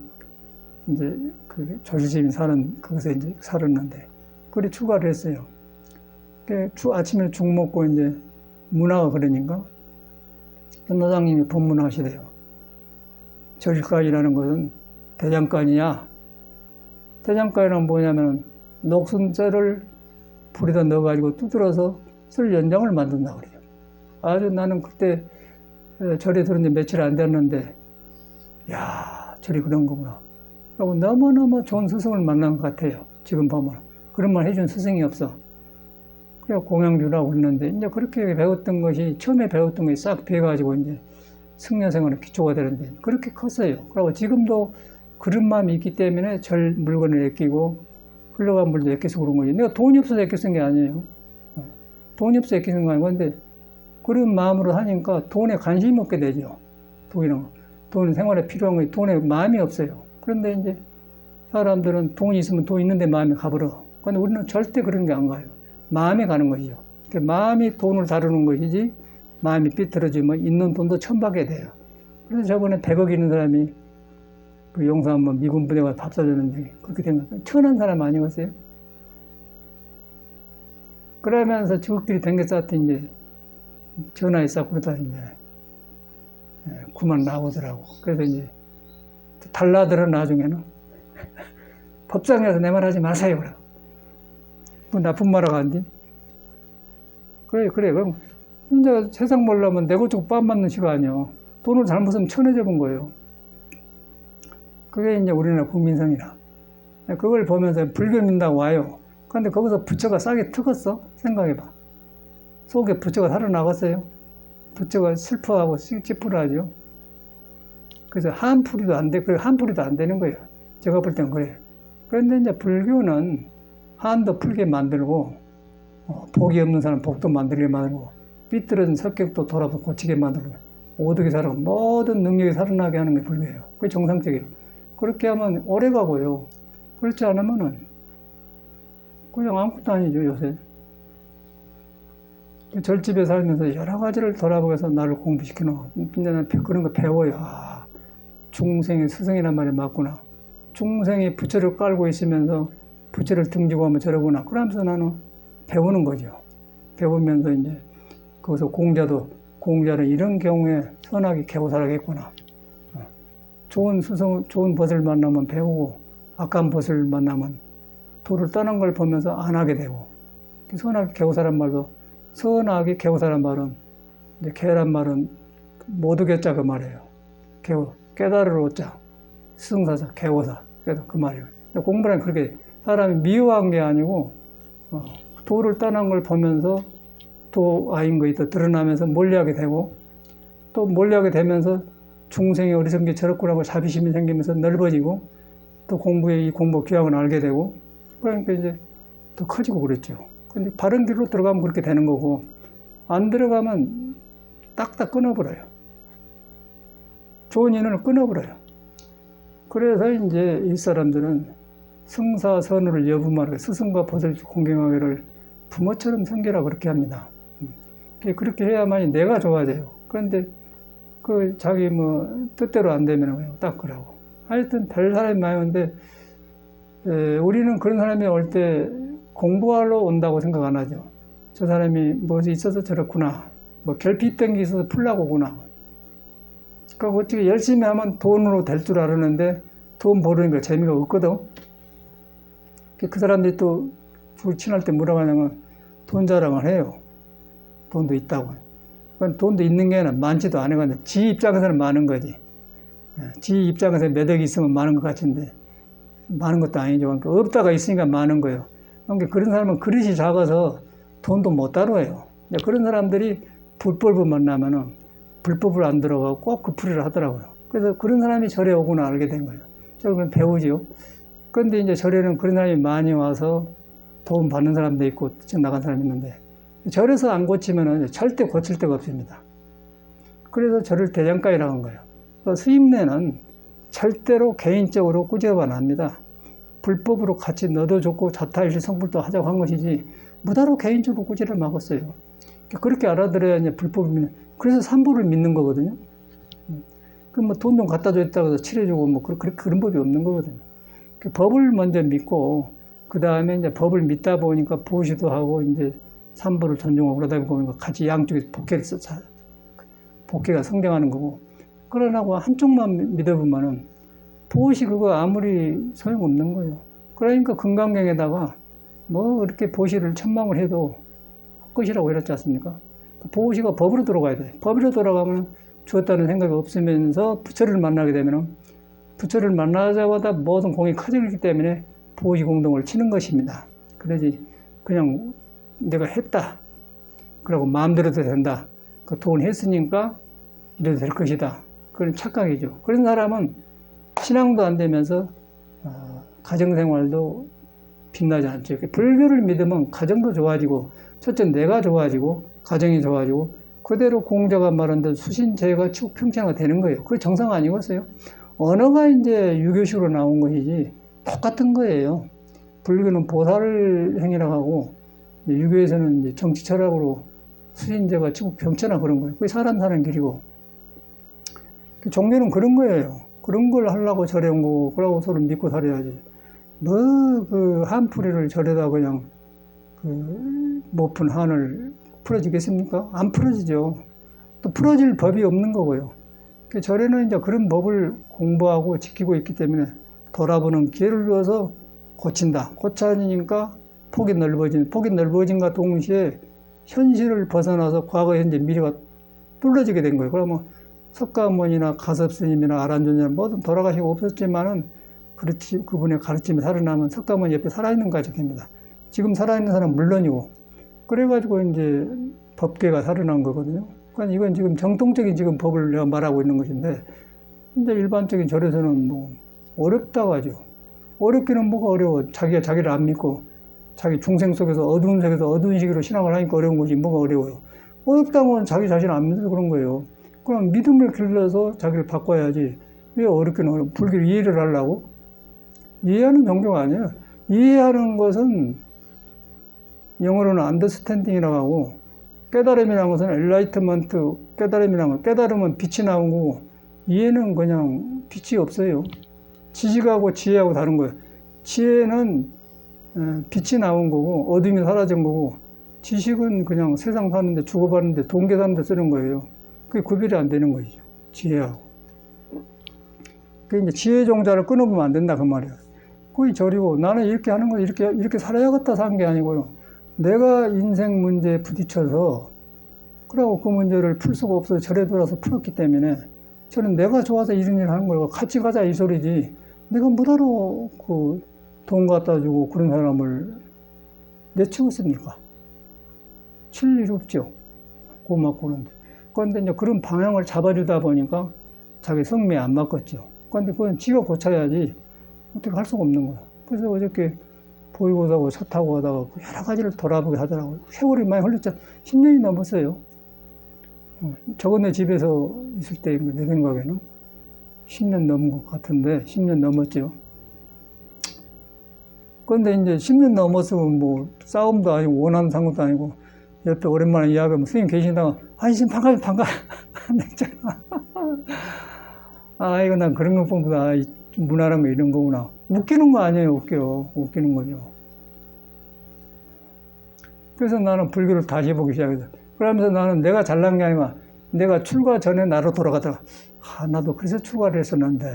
이제 그 조실시임 사는 그것에 이제 살았는데 그리 출가를 했어요. 아침에 죽 먹고 이제 문화가 그러니까 노장님이 법문하시래요. 절간이라는 것은 대장간이냐? 대장간이란 뭐냐면 녹순자를 불에다 넣어가지고 두드려서 쓸 연장을 만든다고 그래요. 아주 나는 그때 절에 들은 지 며칠 안 됐는데 야, 절이 그런 거구나. 그리고 너무너무 좋은 스승을 만난 것 같아요. 지금 보면. 그런 말 해준 스승이 없어. 그래 공양주라고 그러는데 이제 그렇게 배웠던 것이 처음에 배웠던 것이 싹 돼가지고 이제 승려생활의 기초가 되는데 그렇게 컸어요. 그리고 지금도 그런 마음이 있기 때문에 절 물건을 아끼고 흘러간 물도 아껴서 그런 거지. 내가 돈이 없어서 아껴 쓴 게 아니에요. 돈이 없어서 아껴 쓴 거 아니고 근데 그런 마음으로 하니까 돈에 관심이 없게 되죠. 돈은 생활에 필요한 거지. 돈에 마음이 없어요. 그런데 이제 사람들은 돈이 있으면 돈 있는데 마음이 가버려. 근데 우리는 절대 그런 게 안 가요. 마음이 가는 것이죠. 마음이 돈을 다루는 것이지 마음이 삐뚤어지면 있는 돈도 천박에 돼요. 그래서 저번에 100억 있는 사람이 그 용산 한번 미군 부대 가서 밥 사줬는데 그렇게 된 거예요. 천한 사람 아니었어요? 그러면서 지극끼리 댕겨쌌더니 이제 전화에 쌓고 그러다 이제 그만 나오더라고. 그래서 이제 달라들어 나중에는 법상에서 내 말 하지 마세요. 그래. 뭐 나쁜 말하고 한디? 그래. 그럼 이제 세상 몰라면 내고 저고 빰 맞는 시간이요. 돈을 잘못 쓰면 천해져 본 거예요. 그게 이제 우리나라 국민성이라. 그걸 보면서 불교 믿는다고 와요. 그런데 거기서 부처가 싸게 트었어? 생각해봐. 속에 부처가 살아나갔어요. 부처가 슬퍼하고 찌푸려하죠. 그래서 한풀이도 안 돼. 한풀이도 안 되는 거예요. 제가 볼 땐 그래요. 그런데 이제 불교는 한도 풀게 만들고, 복이 없는 사람 복도 만들게 만들고, 삐뚤어진 성격도 돌아서 고치게 만들고, 오덕이 살아가고, 모든 능력이 살아나게 하는 게 불교예요. 그게 정상적이에요. 그렇게 하면 오래 가고요. 그렇지 않으면은, 그냥 아무것도 아니죠, 요새. 절집에 살면서 여러 가지를 돌아보면서 나를 공부시켜놓고, 이제 그런 거 배워요. 아, 중생의 스승이란 말이 맞구나. 중생이 부처를 깔고 있으면서 부처를 등지고 하면 저러구나. 그러면서 나는 배우는 거죠. 배우면서 이제 거기서 공자는 이런 경우에 선하게 개고살하겠구나. 좋은 스승, 좋은 벗을 만나면 배우고 악한 벗을 만나면 도를 떠난 걸 보면서 안 하게 되고. 선하게 개고살한 말도 선하게 개고살한 말은 이제 개란 말은 모두 개자 그 말이에요. 깨달을 오자. 스승사자, 개고사. 그래도 그 말이에요. 공부란 그렇게 사람이 미워한 게 아니고, 도를 떠난 걸 보면서 도 아닌 것이 또 드러나면서 멀리하게 되고, 또 멀리하게 되면서 중생이 어리석은 게 저렇구나고 자비심이 생기면서 넓어지고, 또 이 공부 귀함을 알게 되고, 그러니까 이제 더 커지고 그랬죠. 근데 바른 길로 들어가면 그렇게 되는 거고, 안 들어가면 딱딱 끊어버려요. 좋은 인연을 끊어버려요. 그래서 이제 이 사람들은 승사선우를 여부말하게 스승과 벗을 공경하기를 부모처럼 섬기라 그렇게 합니다. 그렇게 해야만이 내가 좋아져요. 그런데 그 자기 뭐 뜻대로 안 되면 딱 그러고. 하여튼 별 사람이 많이 오는데 우리는 그런 사람이 올 때 공부하러 온다고 생각 안 하죠. 저 사람이 무엇이 있어서 저렇구나. 뭐 결핍된 게 있어서 풀라고 오구나. 그러니까 어떻게 열심히 하면 돈으로 될 줄 알았는데 돈 버는 거 재미가 없거든. 그 사람들이 또 친할 때 뭐라고 하냐면 돈 자랑을 해요. 돈도 있다고. 그건 돈도 있는 게 아니라 많지도 않은 건데 지 입장에서는 많은 거지. 지 입장에서 몇 억이 있으면 많은 것 같은데 많은 것도 아니죠. 그러니까 없다가 있으니까 많은 거예요. 그러니까 그런 사람은 그릇이 작아서 돈도 못 다뤄요. 그런 사람들이 불법을 만나면은 불법을 안 들어가고 꼭 그 풀이를 하더라고요. 그래서 그런 사람이 절에 오구나 알게 된 거예요. 저는 배우죠. 그런데 이제 절에는 그런 사람이 많이 와서 도움 받는 사람도 있고 나간 사람이 있는데 절에서 안 고치면은 절대 고칠 데가 없습니다. 그래서 절을 대장간이라고 한 거예요. 스님네는 절대로 개인적으로 꾸짖어 안 합니다. 불법으로 같이 너도 좋고 자타일시 성불도 하자고 한 것이지 무다로 개인적으로 꾸짖을 막았어요. 그렇게 알아들어야 이제 불법을 믿는, 그래서 삼보를 믿는 거거든요. 그럼 뭐 돈 좀 갖다 줬다고 해서 칠해주고 뭐 그런 법이 없는 거거든요. 법을 먼저 믿고, 그 다음에 이제 법을 믿다 보니까 보시도 하고, 이제 삼보를 존중하고 그러다 보니까 같이 양쪽에서 복회가 성장하는 거고, 그러나 한쪽만 믿어보면은 보시 그거 아무리 소용없는 거예요. 그러니까 금강경에다가 뭐 이렇게 보시를 천망을 해도 헛것이라고 이랬지 않습니까? 보시가 법으로 들어가야 돼. 법으로 들어가면 주었다는 생각이 없으면서 부처를 만나게 되면 부처를 만나자마자 모든 공이 커지기 때문에 보시 공동을 치는 것입니다. 그러지 그냥 내가 했다. 그러고 마음대로도 된다. 그 돈 했으니까 이래도 될 것이다. 그런 착각이죠. 그런 사람은 신앙도 안 되면서 가정생활도 빛나지 않죠. 불교를 믿으면 가정도 좋아지고, 첫째 내가 좋아지고, 가정이 좋아지고, 그대로 공자가 말한 대로 수신제가 평창화 되는 거예요. 그게 정상 아니겠어요? 언어가 이제 유교식으로 나온 것이지 똑같은 거예요. 불교는 보살 행위라고 하고, 유교에서는 이제 정치 철학으로 수신제가 평천화 그런 거예요. 그게 사람 사는 길이고. 종교는 그런 거예요. 그런 걸 하려고 절해온 거고, 그러고 서로 믿고 살아야지. 한풀이를 절에다 그냥, 못푼 한을 풀어지겠습니까? 안 풀어지죠. 또 풀어질 법이 없는 거고요. 절에는 이제 그런 법을 공부하고 지키고 있기 때문에 돌아보는 기회를 줘서 고친다. 고쳐지니까 폭이 넓어진과 동시에 현실을 벗어나서 과거, 현재, 미래가 뚫어지게 된 거예요. 그러면 석가모니나 가섭스님이나 아란존이나 모든 돌아가시고 없었지만은 그렇지, 그분의 가르침이 살아나면 석가모니 옆에 살아있는 가족입니다. 지금 살아있는 사람은 물론이고, 그래가지고 이제 법계가 살아난 거거든요. 그러니까 이건 지금 정통적인 지금 법을 내가 말하고 있는 것인데, 이제 일반적인 절에서는 뭐 어렵다고 하죠. 어렵기는 뭐가 어려워. 자기가 자기를 안 믿고, 자기 중생 속에서 어두운 세계에서 어두운 시기로 신앙을 하니까 어려운 것이 뭐가 어려워요. 어렵다고 하면 자기 자신을 안 믿어서 그런 거예요. 그럼 믿음을 길러서 자기를 바꿔야지. 왜 어렵게는 어려워? 불교를 이해를 하려고? 이해하는 종교가 아니에요. 이해하는 것은 영어로는 understanding이라고 하고, 깨달음이라는 것은 enlightenment, 깨달으면 빛이 나온 거고, 이해는 그냥 빛이 없어요. 지식하고 지혜하고 다른 거예요. 지혜는 빛이 나온 거고, 어둠이 사라진 거고, 지식은 그냥 세상 사는데, 주고받는데, 동계 사는데 쓰는 거예요. 그게 구별이 안 되는 것이죠. 지혜하고. 그 이제 지혜 종자를 끊어보면 안 된다, 그 말이에요. 그게 절이고, 나는 이렇게 하는 거, 이렇게 살아야겠다 사는 게 아니고요. 내가 인생 문제에 부딪혀서, 그러고 그 문제를 풀 수가 없어서 절에 들어와서 풀었기 때문에, 저는 내가 좋아서 이런 일을 하는 거고, 같이 가자 이 소리지. 내가 뭐하러 돈 갖다 주고 그런 사람을 내치겠습니까? 칠 일이 없죠. 고맙고 그런데. 그런데 이제 그런 방향을 잡아주다 보니까 자기 성미에 안 맞겠죠. 그런데 그건 지가 고쳐야지 어떻게 할 수가 없는 거야. 그래서 어저께 보이고사고 차 타고 가다가 여러 가지를 돌아보게 하더라고요. 세월이 많이 흘렀죠. 10년이 넘었어요. 저번에 집에서 있을 때 내 생각에는 10년 넘은 것 같은데 10년 넘었죠. 그런데 이제 10년 넘었으면 뭐 싸움도 아니고 원하는 상관도 아니고 옆에 오랜만에 이야기하면 스님 계신다고 아니 지금 반가 아 이거 난 그런 것 보다 무난한 거 이런 거구나. 웃기는 거 아니에요. 웃기는 거죠. 그래서 나는 불교를 다시 보기 시작했어. 그러면서 나는 내가 잘난 게 아니라 내가 출가 전에 나로 돌아가다가 나도 그래서 출가를 했었는데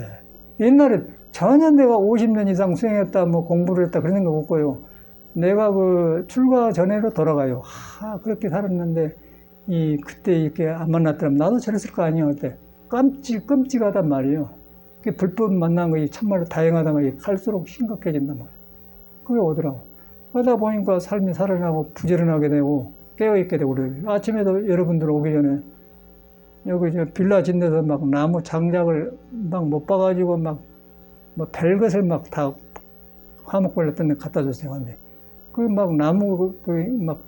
옛날에 전혀 내가 50년 이상 수행했다 뭐 공부를 했다 그런 생각 없고요. 내가 그 출가 전에로 돌아가요. 그렇게 살았는데 그때 이렇게 안 만났더라면 나도 저랬을 거 아니에요. 그때 끔찍하단 말이에요. 그 불법 만난 것이 참말로 다행하다는 것이 갈수록 심각해진단 말이에요. 그게 오더라고. 그러다 보니까 삶이 살아나고 부지런하게 되고 깨어있게 되고 그래요. 아침에도 여러분들 오기 전에 여기 저 빌라 진 데서 막 나무 장작을 막 못 봐가지고 막 뭐 별것을 막 다 화목 걸렸던 데 갖다 줬어요. 근데 그 막 나무 막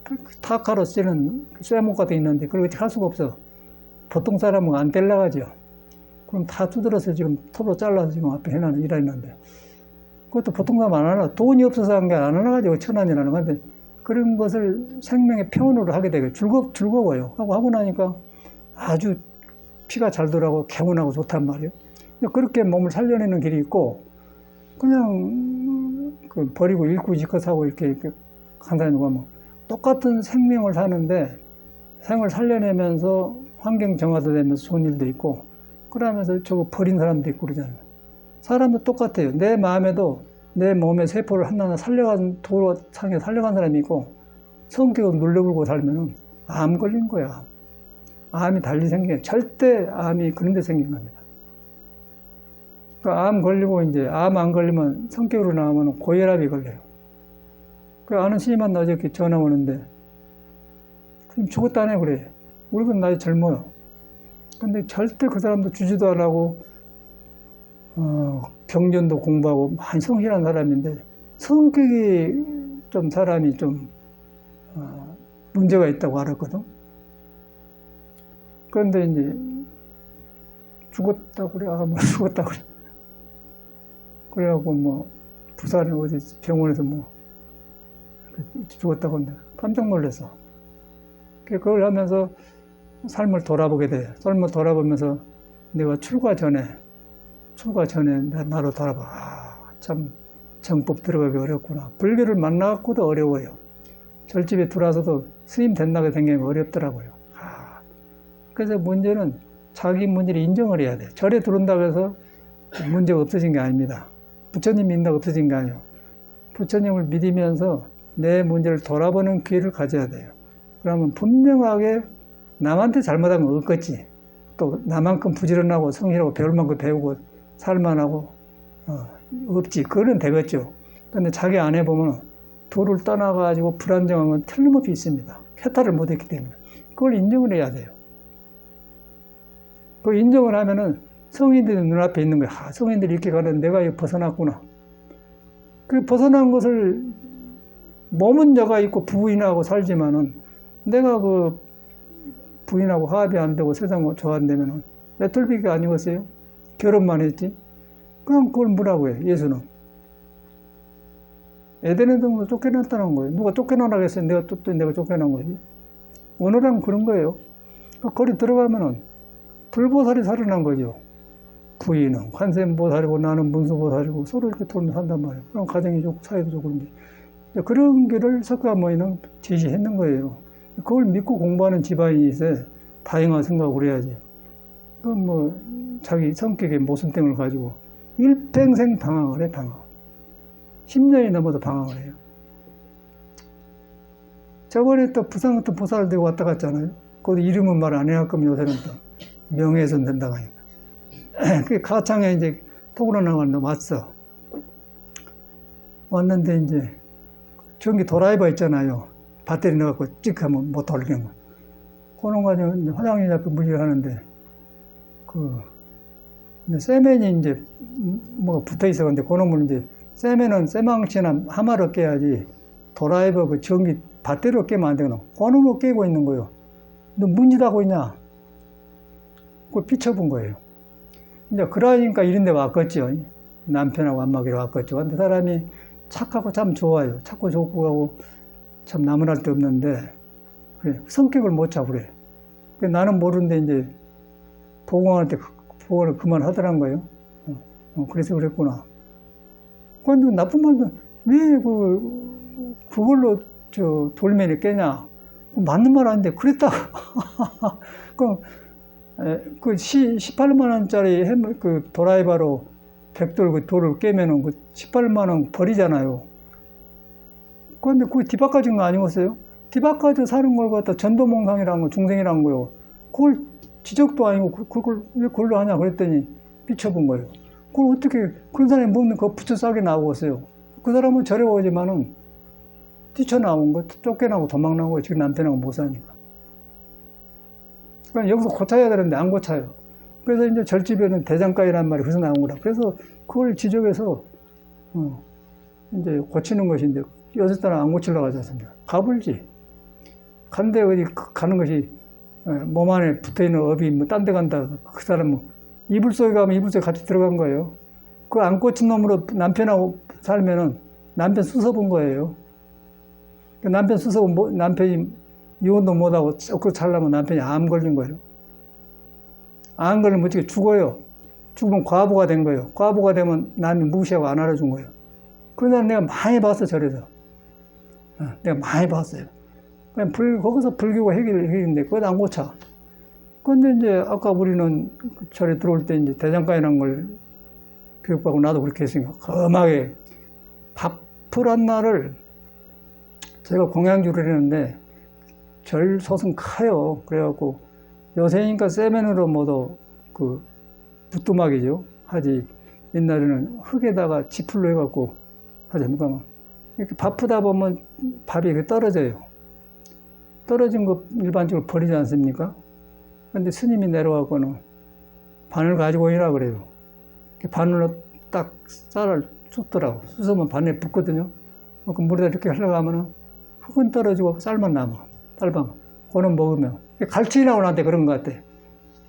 타카로 쓰는 쇠목 같은 게 있는데 그걸 할 수가 없어. 보통 사람은 안 뗄라가죠. 그럼 다 두드려서 지금 톱으로 잘라서 지금 앞에 해놔는 일하는데 그것도 보통 사람 안 하나. 돈이 없어서 한 게 안 하나가지고 천안이라는 건데 그런 것을 생명의 표현으로 하게 되고 즐거워요. 하고 나니까 아주 피가 잘 돌아가고 개운하고 좋단 말이에요. 그렇게 몸을 살려내는 길이 있고 그냥 버리고 잃고 지컷하고 이렇게 한 사람이 가면 똑같은 생명을 사는데 생을 살려내면서 환경 정화도 되면서 좋은 일도 있고 그러면서 저거 버린 사람도 있고 그러잖아요. 사람도 똑같아요. 내 마음에도 내 몸의 세포를 하나하나 도로 상에 살려간 사람이 있고 성격을 눌러불고 살면은 암 걸린 거야. 암이 달리 생기게 절대 암이 그런 데 생긴 겁니다. 그러니까 암 걸리고 이제 암 안 걸리면 성격으로 나오면 고혈압이 걸려요. 그 아는 스님한테 어저께 전화 오는데 그럼 죽었다네 그래. 우리는 나이 젊어요. 근데 절대 그 사람도 주지도 안 하고 경전도 공부하고 많이 성실한 사람인데 성격이 좀 사람이 좀 문제가 있다고 알았거든. 그런데 이제 죽었다고 그래. 뭐 죽었다고 그래. 그래갖고 뭐 부산에 어디 병원에서 뭐 죽었다고 하는데 깜짝 놀랐어. 그걸 하면서 삶을 돌아보게 돼. 삶을 돌아보면서 내가 출가 전에 나로 돌아봐. 참 정법 들어가기 어렵구나. 불교를 만나갖고도 어려워요. 절집에 들어와서도 스님 된다고 된 게 어렵더라고요. 그래서 문제는 자기 문제를 인정을 해야 돼. 절에 들어온다고 해서 문제가 없어진 게 아닙니다. 부처님 믿는다고 없어진 게 아니에요. 부처님을 믿으면서 내 문제를 돌아보는 기회를 가져야 돼요. 그러면 분명하게 남한테 잘못한 건 없겠지. 또 나만큼 부지런하고 성실하고 배울 만큼 배우고 살만하고 없지. 그거는 되겠죠. 근데 자기 안에 보면 도를 떠나가지고 불안정한 건 틀림없이 있습니다. 쾌탈을 못했기 때문에. 그걸 인정을 해야 돼요. 그 인정을 하면은 성인들이 눈앞에 있는 거야. 성인들이 이렇게 가는 내가 이거 벗어났구나. 그 벗어난 것을 몸은 여가 있고 부인하고 살지만은 내가 그 부인하고 화합이 안 되고 세상 좋아한다면은 메털비가 아니었어요? 결혼만 했지? 그럼 그걸 뭐라고 해, 예수는? 에덴의 동도 쫓겨났다는 거예요. 누가 쫓겨나라고 했어요? 내가 쫓겨난 거지. 오늘은 그런 거예요. 거기 들어가면은 불보살이 살아난 거죠. 부인은 관세음보살이고 나는 문수보살이고 서로 이렇게 돌면 산단 말이에요. 그럼 가정이 좋고 사회도 좋고 그런데 그런 길을 석가모니는 제시했는 거예요. 그걸 믿고 공부하는 집안이 있어야 다양한 생각을 해야지. 그건 뭐 자기 성격의 모순점을 가지고 일평생 방황을 해, 방황. 10년이 넘어도 방황을 해요. 저번에 또 부산 같은 보살 되고 왔다 갔잖아요. 거기 이름은 말 안 해야 거면 요새는 또 명예훼손 된다고 하니까. 그 가창에 이제 토그로 나갔는데 왔어. 왔는데 이제 전기 드라이버 있잖아요. 배터리 넣어갖고 찍 하면 못 돌리는 거. 그런 거 가지고 화장실 앞에 물질을 하는데, 세면이 이제 뭐가 붙어 있어. 근데 그 놈을 이제 세면은 쇠망치나 하마로 깨야지 드라이버 그 전기 배터리로 깨면 안 되거든. 그 놈으로 깨고 있는 거예요. 너 문짓하고 있냐? 그걸 비춰본 거예요. 이제 그러니까 이런 데 왔겠죠. 남편하고 안마기로 왔겠죠. 근데 사람이 착하고 참 좋아요. 착고 좋고 하고 참 나무랄 데 없는데, 그래. 성격을 못 차, 그래. 나는 모르는데 이제 보고한테 보고를 그만하더란 거예요. 그래서 그랬구나. 근데 나쁜 말도 왜 그걸로 돌멩이를 깨냐? 맞는 말 아닌데 그랬다. 그 18만 원짜리 그 드라이버로 벽돌 그 돌을 깨면은 그 18만 원 버리잖아요. 그런데 그게 뒤바꿔진 거 아니었어요? 뒤바꿔져 사는 걸 갖다 전도몽상이라는 거, 중생이라는 거요. 그걸 지적도 아니고 그걸 왜 그걸로 하냐 그랬더니 비춰본 거예요. 그걸 어떻게 그런 사람이 먹는 거 부처 싸게 나오겠어요. 그 사람은 절에 오지만은 뛰쳐나온 거, 쫓겨나고 도망나온 거 지금 남편하고 못 사니까. 그러니까 여기서 고쳐야 되는데 안 고쳐요. 그래서 이제 절집에는 대장가이란 말이 그래서 나온 거라. 그래서 그걸 지적해서 이제 고치는 것인데 요새 따라 안 고치려고 하지 않습니까? 가불지. 간데 어디 가는 것이 몸 안에 붙어있는 업이 뭐 딴 데 간다. 그 사람은 이불 속에 가면 이불 속에 같이 들어간 거예요. 그 안 고친 놈으로 남편하고 살면은 남편 수습은 거예요. 남편 수습은 남편이 이혼도 못하고 그 살려면 남편이 암 걸린 거예요. 암 걸리면 어떻게 죽어요. 죽으면 과부가 된 거예요. 과부가 되면 남이 무시하고 안 알아준 거예요. 그러나 내가 많이 봤어, 절에서. 내가 많이 봤어요. 거기서 불교가 해결인데, 그걸 안 고쳐. 근데 이제 아까 우리는 절에 들어올 때 이제 대장간이라는 걸 교육받고 나도 그렇게 했으니까, 검하게 밥풀 날을 제가 공양주를 했는데, 절 솥은 커요. 그래갖고 요새니까 세면으로 모두 그 부뚜막이죠. 하지. 옛날에는 흙에다가 지풀로 해갖고 하지. 그러니까 이렇게 밥 푸다 보면 밥이 이렇게 떨어져요. 떨어진 거 일반적으로 버리지 않습니까? 근데 스님이 내려가고는 바늘 가지고 오라 그래요. 바늘로 딱 쌀을 쏟더라고. 쑤으면 바늘에 붙거든요. 그 물에다 이렇게 흘러가면은 흙은 떨어지고 쌀만 남아. 쌀밥. 그거는 먹으면. 갈치라고 나한테 그런 것 같아.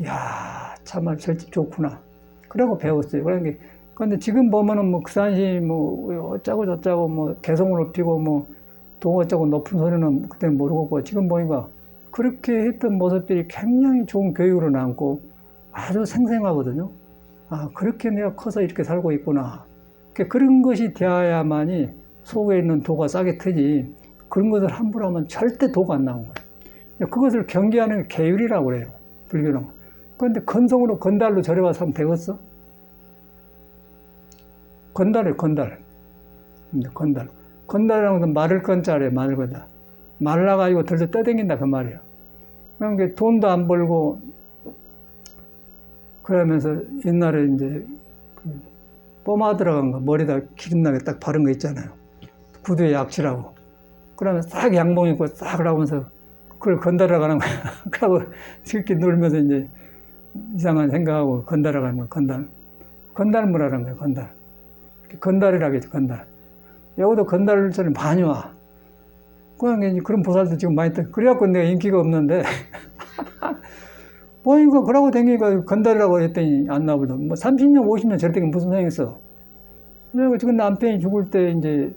이야, 참말 절집 좋구나. 그러고 배웠어요. 그런데 지금 보면은 뭐 그산시 뭐 어쩌고 저쩌고 뭐 개성을 높이고 뭐 동어쩌고 높은 소리는 그때는 모르고 지금 보니까 그렇게 했던 모습들이 굉장히 좋은 교육으로 남고 아주 생생하거든요. 아, 그렇게 내가 커서 이렇게 살고 있구나. 그런 것이 되어야만이 속에 있는 도가 싸게 트지, 그런 것을 함부로 하면 절대 도가 안 나온 거예요. 그것을 경계하는 게 계율이라고 그래요, 불교는. 그런데 건성으로 건달로 절에 와서 하면 되겠어? 건달이에요, 건달. 건달. 건달이라는 것은 말을 건자래요, 말을 건자. 말라가지고 덜덜 떠댕긴다, 그 말이에요. 그러니까 돈도 안 벌고, 그러면서 옛날에 이제 그 뽀마 들어간 거, 머리에다 기름나게 딱 바른 거 있잖아요. 구두에 약치라고. 그러면 싹 양봉 입고 싹 그러면서 그걸 건달하러 가는 거야. 그러고 이렇게 놀면서 이제 이상한 생각하고 건달하러 가는 거야, 건달. 건달무라는 거야, 건달. 건달이라겠지, 건달. 여기도 건달들이 많이 와. 그런 보살도 지금 많이 떠. 그래갖고 내가 인기가 없는데. 보니까 그러고 다니니까 건달이라고 했더니 안 나오거든. 뭐 30년, 50년 저랬더니 무슨 소용있어. 그래서 지금 남편이 죽을 때 이제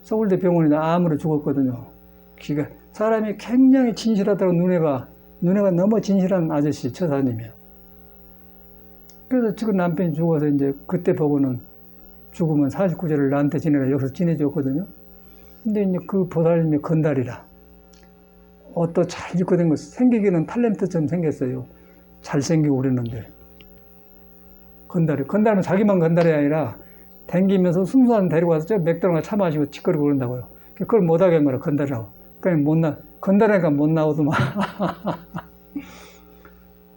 서울대 병원에 암으로 죽었거든요. 기가 사람이 굉장히 진실하다고 눈에가 너무 진실한 아저씨, 처사님이야. 그래서 지금 남편이 죽어서 이제 그때 보고는 죽으면 49절을 나한테 지내라 여기서 지내줬거든요. 근데 이제 그 보살님이 건달이라. 옷도 잘 입고 된 거, 생기기는 탤런트처럼 생겼어요. 잘생기고 그랬는데. 건달은 자기만 건달이 아니라 댕기면서 순수한 데리고 와서 저 맥주랑 차 마시고 치거리고 그런다고요. 그걸 못하게 한 거라, 건달이라고. 그러니까 건달이니까 못 나오더만.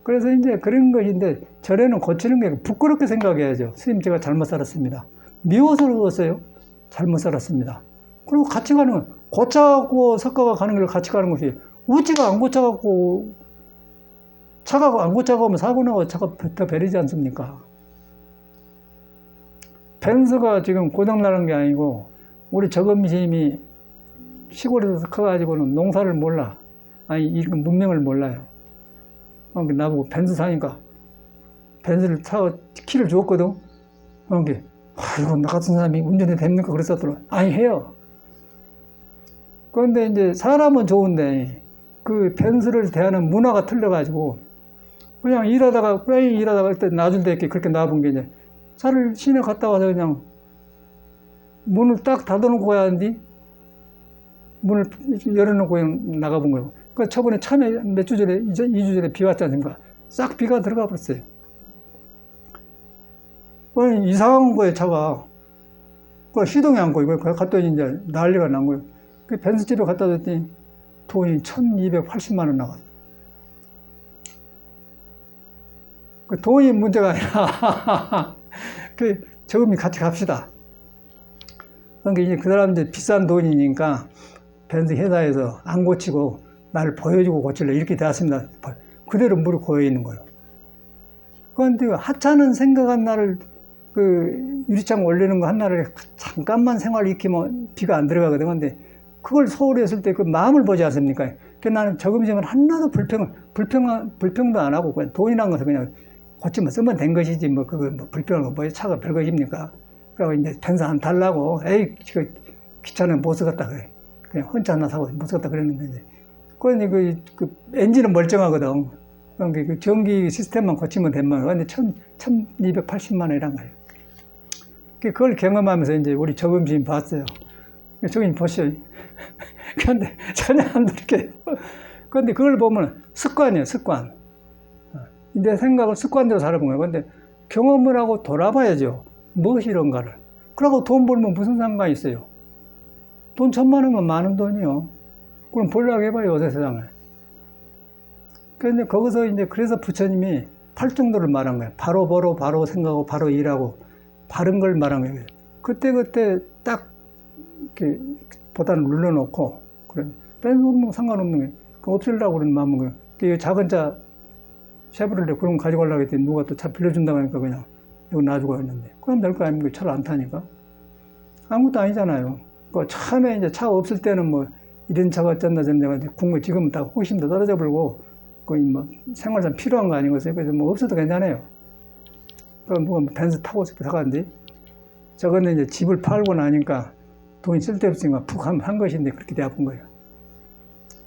그래서 이제 그런 것인데, 절에는 고치는 게 부끄럽게 생각해야죠. 스님, 제가 잘못 살았습니다. 미워서 그러겠어요? 잘못 살았습니다. 그리고 같이 가는 건, 고차고 석가가 가는 길 같이 가는 것이, 우찌가 안 고차갖고, 차가 안 고차가면 사고 나고 차가 더 베리지 않습니까? 벤스가 지금 고장나는 게 아니고, 우리 저금심이 시골에서 커가지고는 농사를 몰라. 아니, 이런 문명을 몰라요. 나보고 벤스 사니까, 벤스를 타고 키를 주었거든. 이거 나 같은 사람이 운전이 됩니까? 그랬었더라. 아니, 해요. 그런데 이제 사람은 좋은데, 그 벤스를 대하는 문화가 틀려가지고, 그냥 일하다가 그때 놔줄 때 이렇게 그렇게 놔본 게 이제, 차를 시내 갔다 와서 그냥 문을 딱 닫아놓고 가야 하는데, 문을 열어놓고 그냥 나가본 거예요. 그 저번에 참에 몇 주 전에, 2주 전에 비 왔지 않습니까? 싹 비가 들어가 버렸어요. 이상한 거예요, 차가. 그 시동이 안 거예요. 갔더니 이제 난리가 난 거예요. 그 벤스집에 갖다 줬더니 돈이 1280만 원 나갔어요. 그 돈이 문제가 아니라, 그 저금이 같이 갑시다. 그러니까 이제 그 사람 이제 비싼 돈이니까 벤스 회사에서 안 고치고 나를 보여주고 고칠래 이렇게 되었습니다. 그대로 무릎 고여 있는 거예요. 그런데 하찮은 생각한 날을 그 유리창 올리는 거 한 날을 잠깐만 생활을 익히면 비가 안 들어가거든. 근데 그걸 서울에 했을 때 그 마음을 보지 않습니까? 그 나는 저금심은 하나도 불평도 안 하고 그냥 돈이란 것은 그냥 고치면 쓰면 된 것이지 뭐 그거 뭐 불평한 거 뭐 차가 별것입니까? 그러고 이제 벤스 한 달라고 에이 귀찮으면 못 쓰겠다 그래. 그냥 혼자 하나 사고 못 쓰겠다 그랬는데 이제 그 엔진은 멀쩡하거든. 그러니까 그 전기 시스템만 고치면 된만. 근데 1280만 원이란 거예요. 그걸 경험하면서 이제 우리 저금심 봤어요. 저금 보셔요. 그런데 전혀 안 들게. 그런데 그걸 보면 습관이에요, 습관. 내 생각을 습관대로 살아본 거예요. 근데 경험을 하고 돌아봐야죠. 무엇이 이런가를. 그러고 돈 벌면 무슨 상관이 있어요? 돈 1000만 원이면 많은 돈이요. 그럼 벌려고 해봐요, 요새 세상에. 그런데 거기서 이제 그래서 부처님이 8정도를 말한 거예요. 바로 보러, 바로 생각하고, 바로 일하고, 바른 걸 말한 거예요. 그때 딱, 이렇게, 보다는 눌러놓고, 그래. 뺀 상관없는 거예요. 그 없애려고 그러는 마음은 거예요. 그 작은 차 쉐보레 그런 거 가져가려고 했더니 누가 또 차 빌려준다고 하니까 그냥 이거 놔주고 했는데 그럼 될 거 아닙니까? 차를 안 타니까. 아무것도 아니잖아요. 그 처음에 이제 차 없을 때는 뭐 이런 차가 어쩐다 저쩐다 궁금 지금은 다 훨씬 더 떨어져 버리고 거의 뭐 생활상 필요한 거 아니겠어요? 그래서 뭐 없어도 괜찮아요. 그럼 누가 뭐 벤츠 타고 싶어 사가는데 저거는 이제 집을 팔고 나니까 돈이 쓸데없으니까 푹 한 것인데 그렇게 돼 아픈 거예요.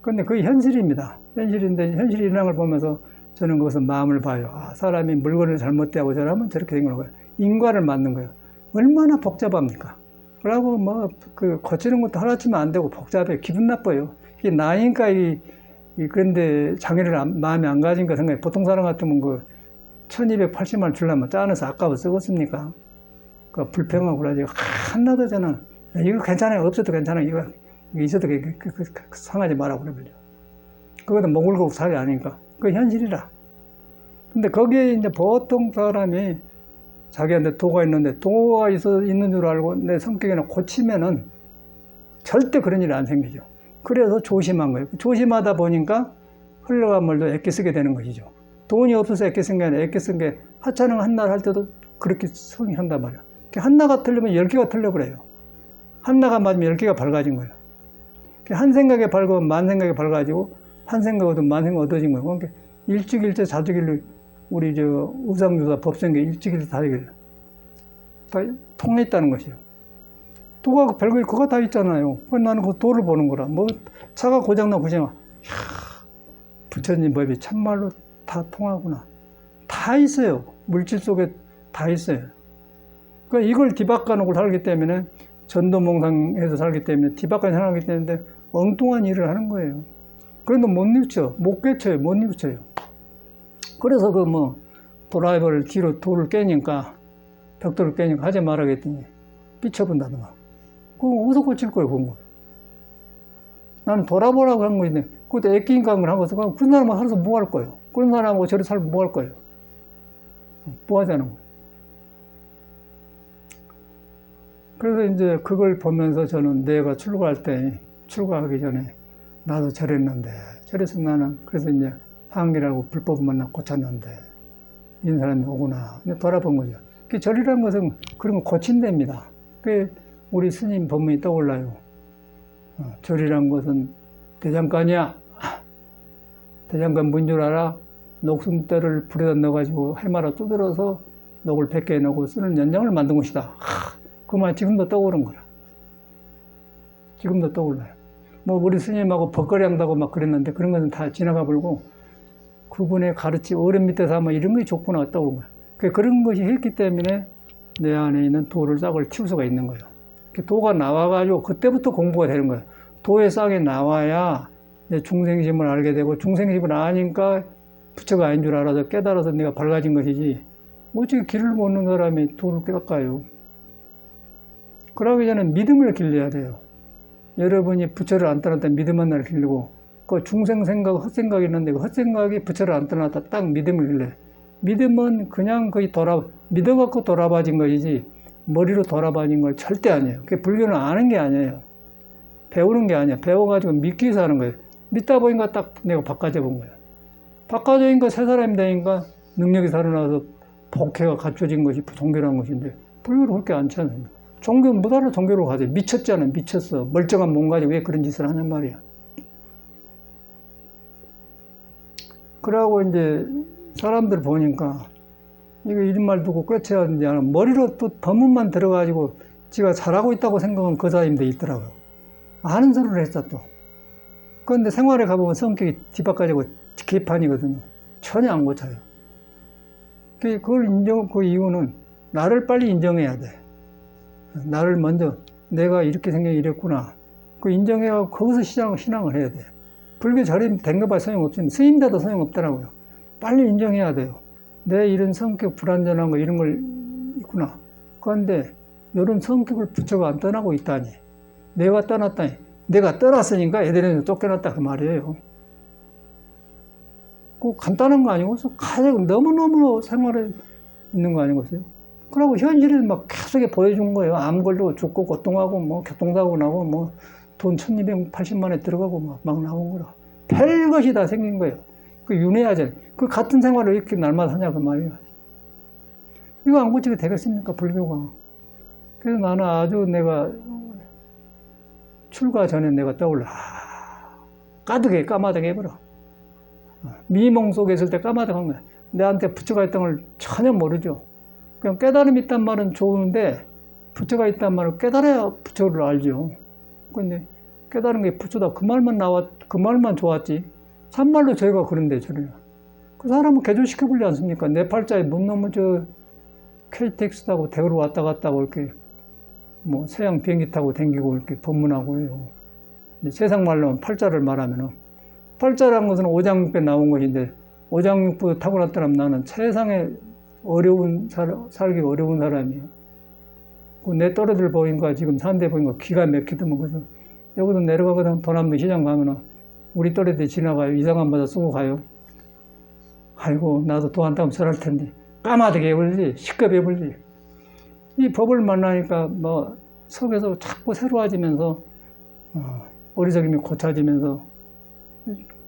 그런데 그게 현실입니다. 현실인데 현실이 일어난 걸 보면서 저는 거기서 마음을 봐요. 아, 사람이 물건을 잘못대하고 저러면 저렇게 된 거예요. 인과를 맞는 거예요. 얼마나 복잡합니까? 그러고 뭐 그 고치는 것도 하루아침에 안 되고 복잡해 기분 나빠요. 이게 나이니까 그런데 장애를 마음에 안 가진가 생각해. 보통 사람 같으면 그 1280만 원 주려면 짜내서 아까워 쓰겠습니까? 그 불평하고 그러지. 하나도 저는 이거 괜찮아요. 없어도 괜찮아요. 이거 있어도 상하지 마라고 그래버려. 그것도 먹을 거 살이 아니니까. 그 현실이라. 근데 거기에 이제 보통 사람이 자기한테 도가 있는데 도가 있는 줄 알고 내 성격이나 고치면은 절대 그런 일이 안 생기죠. 그래서 조심한 거예요. 조심하다 보니까 흘러간 물도 애껴 쓰게 되는 것이죠. 돈이 없어서 애껴 쓴 게 아니라 애껴 쓴 게 하찮은 한날 할 때도 그렇게 성의한단 말이야. 한나가 틀리면 10개가 틀려버려요. 한나가 맞으면 10개가 밝아진 거예요. 한 생각에 밝으면 만 생각에 밝아지고 한 생각 얻으면 만 생각 얻어진 거예요. 그러니까 일주일째 자주길로 우리 저 우상주사 법성계 일주일째 자주길 다 통했다는 것이요. 도가 별거 그거 다 있잖아요. 나는 그 도를 보는 거라. 뭐 차가 고장나 고장나. 부처님 법이 참말로 다 통하구나. 다 있어요. 물질 속에 다 있어요. 그러니까 이걸 뒤바꿔 놓고 살기 때문에 전도몽상해서 살기 때문에 뒤바꿔 살기 때문에 엉뚱한 일을 하는 거예요. 그런데 못 뉘우쳐, 못 깨쳐요, 못 뉘우쳐요. 그래서 그 뭐 드라이버를 뒤로 돌을 깨니까 벽돌을 깨니까 하지 말아야겠더니 삐쳐본다든가. 그거 어디서 고칠 거예요, 그런 거. 나는 돌아보라고 한 거인데 그것도 애끼니까 한 거서 그런 사람하고 살아서 뭐 할 거예요? 그런 사람하고 저리 살면 뭐 할 거예요? 뭐 하자는 거예요? 그래서 이제 그걸 보면서 저는 내가 출가하기 전에 나도 저랬는데, 저래서 나는 그래서 이제 항기라고 불법을 만나 고쳤는데, 이런 사람이 오구나. 돌아본 거죠. 절이라는 것은 그런 거 고친답니다. 그 우리 스님 법문이 떠올라요. 절이란 것은 대장간이야. 대장간 뭔 줄 알아? 녹슨대를 불에다 넣어가지고 해마라 두드려서 녹을 100개 넣고 쓰는 연장을 만든 것이다. 그 말 지금도 떠오른 거라. 지금도 떠올라요. 뭐 우리 스님하고 벗거리 한다고 막 그랬는데 그런 것은 다 지나가 버리고 그분의 가르침 어른 밑에서 하면 이런 게 좋구나 떠오른 거야. 그런 것이 했기 때문에 내 안에 있는 도를 싹을 틔울 수가 있는 거예요. 도가 나와가지고 그때부터 공부가 되는 거예요. 도의 싹이 나와야 내 중생심을 알게 되고 중생심을 아니까 부처가 아닌 줄 알아서 깨달아서 내가 밝아진 것이지 어떻게 길을 묻는 사람이 도를 깨닫까요? 그러기 전에 믿음을 길러야 돼요. 여러분이 부처를 안 떠났다 믿음 하나를 길르고 그 중생 생각, 헛생각이 있는데 그 헛생각이 부처를 안 떠났다 딱 믿음을 길러요. 믿음은 그냥 거의 믿어갖고 돌아봐진 것이지 머리로 돌아봐진 걸 절대 아니에요. 그게 불교는 아는 게 아니에요. 배우는 게 아니야. 배워가지고 믿기 위해서 하는 거예요. 믿다 보니까 딱 내가 바꿔져 본 거예요. 바꿔져니까 새 사람이 되니까 능력이 살아나서 복회가 갖춰진 것이 종교라는 것인데 불교는 그렇게 않지 않습니까? 종교 못 알아 종교로 가죠. 미쳤잖아. 미쳤어. 멀쩡한 몸 가지고 왜 그런 짓을 하냔 말이야. 그러고 이제 사람들 보니까 이거 이런 말 두고 꿰쳐야 하는지 않으면 머리로 또 법문만 들어가지고 지가 잘하고 있다고 생각하면 그 사람인데 있더라고요. 아는 소리를 했어 또. 그런데 생활에 가보면 성격이 뒤바꿔지고 개판이거든요. 전혀 안 고쳐요. 그걸 그 이유는 나를 빨리 인정해야 돼. 나를 먼저 내가 이렇게 생겨 이랬구나. 그 인정해서 거기서 신앙을 해야 돼. 불교 절임 된 거 봐 소용없지만 스님들도 소용없더라고요. 빨리 인정해야 돼요. 내 이런 성격 불완전한 거 이런 걸 있구나. 그런데 이런 성격을 부처가 안 떠나고 있다니. 내가 떠났다니. 내가 떠났으니까 애들은 쫓겨났다 그 말이에요. 그 간단한 거 아니고 가장 너무너무 생활에 있는 거 아니겠어요? 그러고 현실을 막 계속 보여준 거예요. 암 걸리고 죽고 고통하고 뭐 교통사고 나고 뭐 돈 1280만에 들어가고 막 나온 거라. 별것이 다 생긴 거예요. 그 윤회하잖아요. 그 같은 생활을 이렇게 날마다 하냐, 그 말이에요. 이거 안 고치게 되겠습니까, 불교가. 그래서 나는 아주 내가 출가 전에 내가 떠올라. 까마득해 해버려. 미몽 속에 있을 때 까마득한 거야. 내한테 부처가 있다는 걸 전혀 모르죠. 그냥 깨달음이 있단 말은 좋은데, 부처가 있단 말은 깨달아야 부처를 알죠. 근데 깨달은 게 부처다. 그 말만 좋았지. 참말로 저희가 그런데 저래요. 그 사람은 개조시켜보지 않습니까? 내 팔자에 못 넘어 KTX 타고 대구로 왔다 갔다 하고 이렇게 서양 비행기 타고 댕기고 이렇게 법문하고 해요. 세상 말로 팔자를 말하면은 팔자라는 것은 오장육부에 나온 것인데 오장육부 타고났더라면 나는 세상에 살기 어려운 사람이에요. 내 또래들 보인가 지금 산대 보인가 기가 막히더만 그래서 여기도 내려가거든. 도남도 시장 가면은 우리 또래들 지나가요. 이상한 모자 쓰고 가요. 아이고 나도 도 한 땀 써할 텐데 까마득해 해버리지 시끄럽게 해버리지. 이 법을 만나니까 속에서 자꾸 새로워지면서 어리석임이 고쳐지면서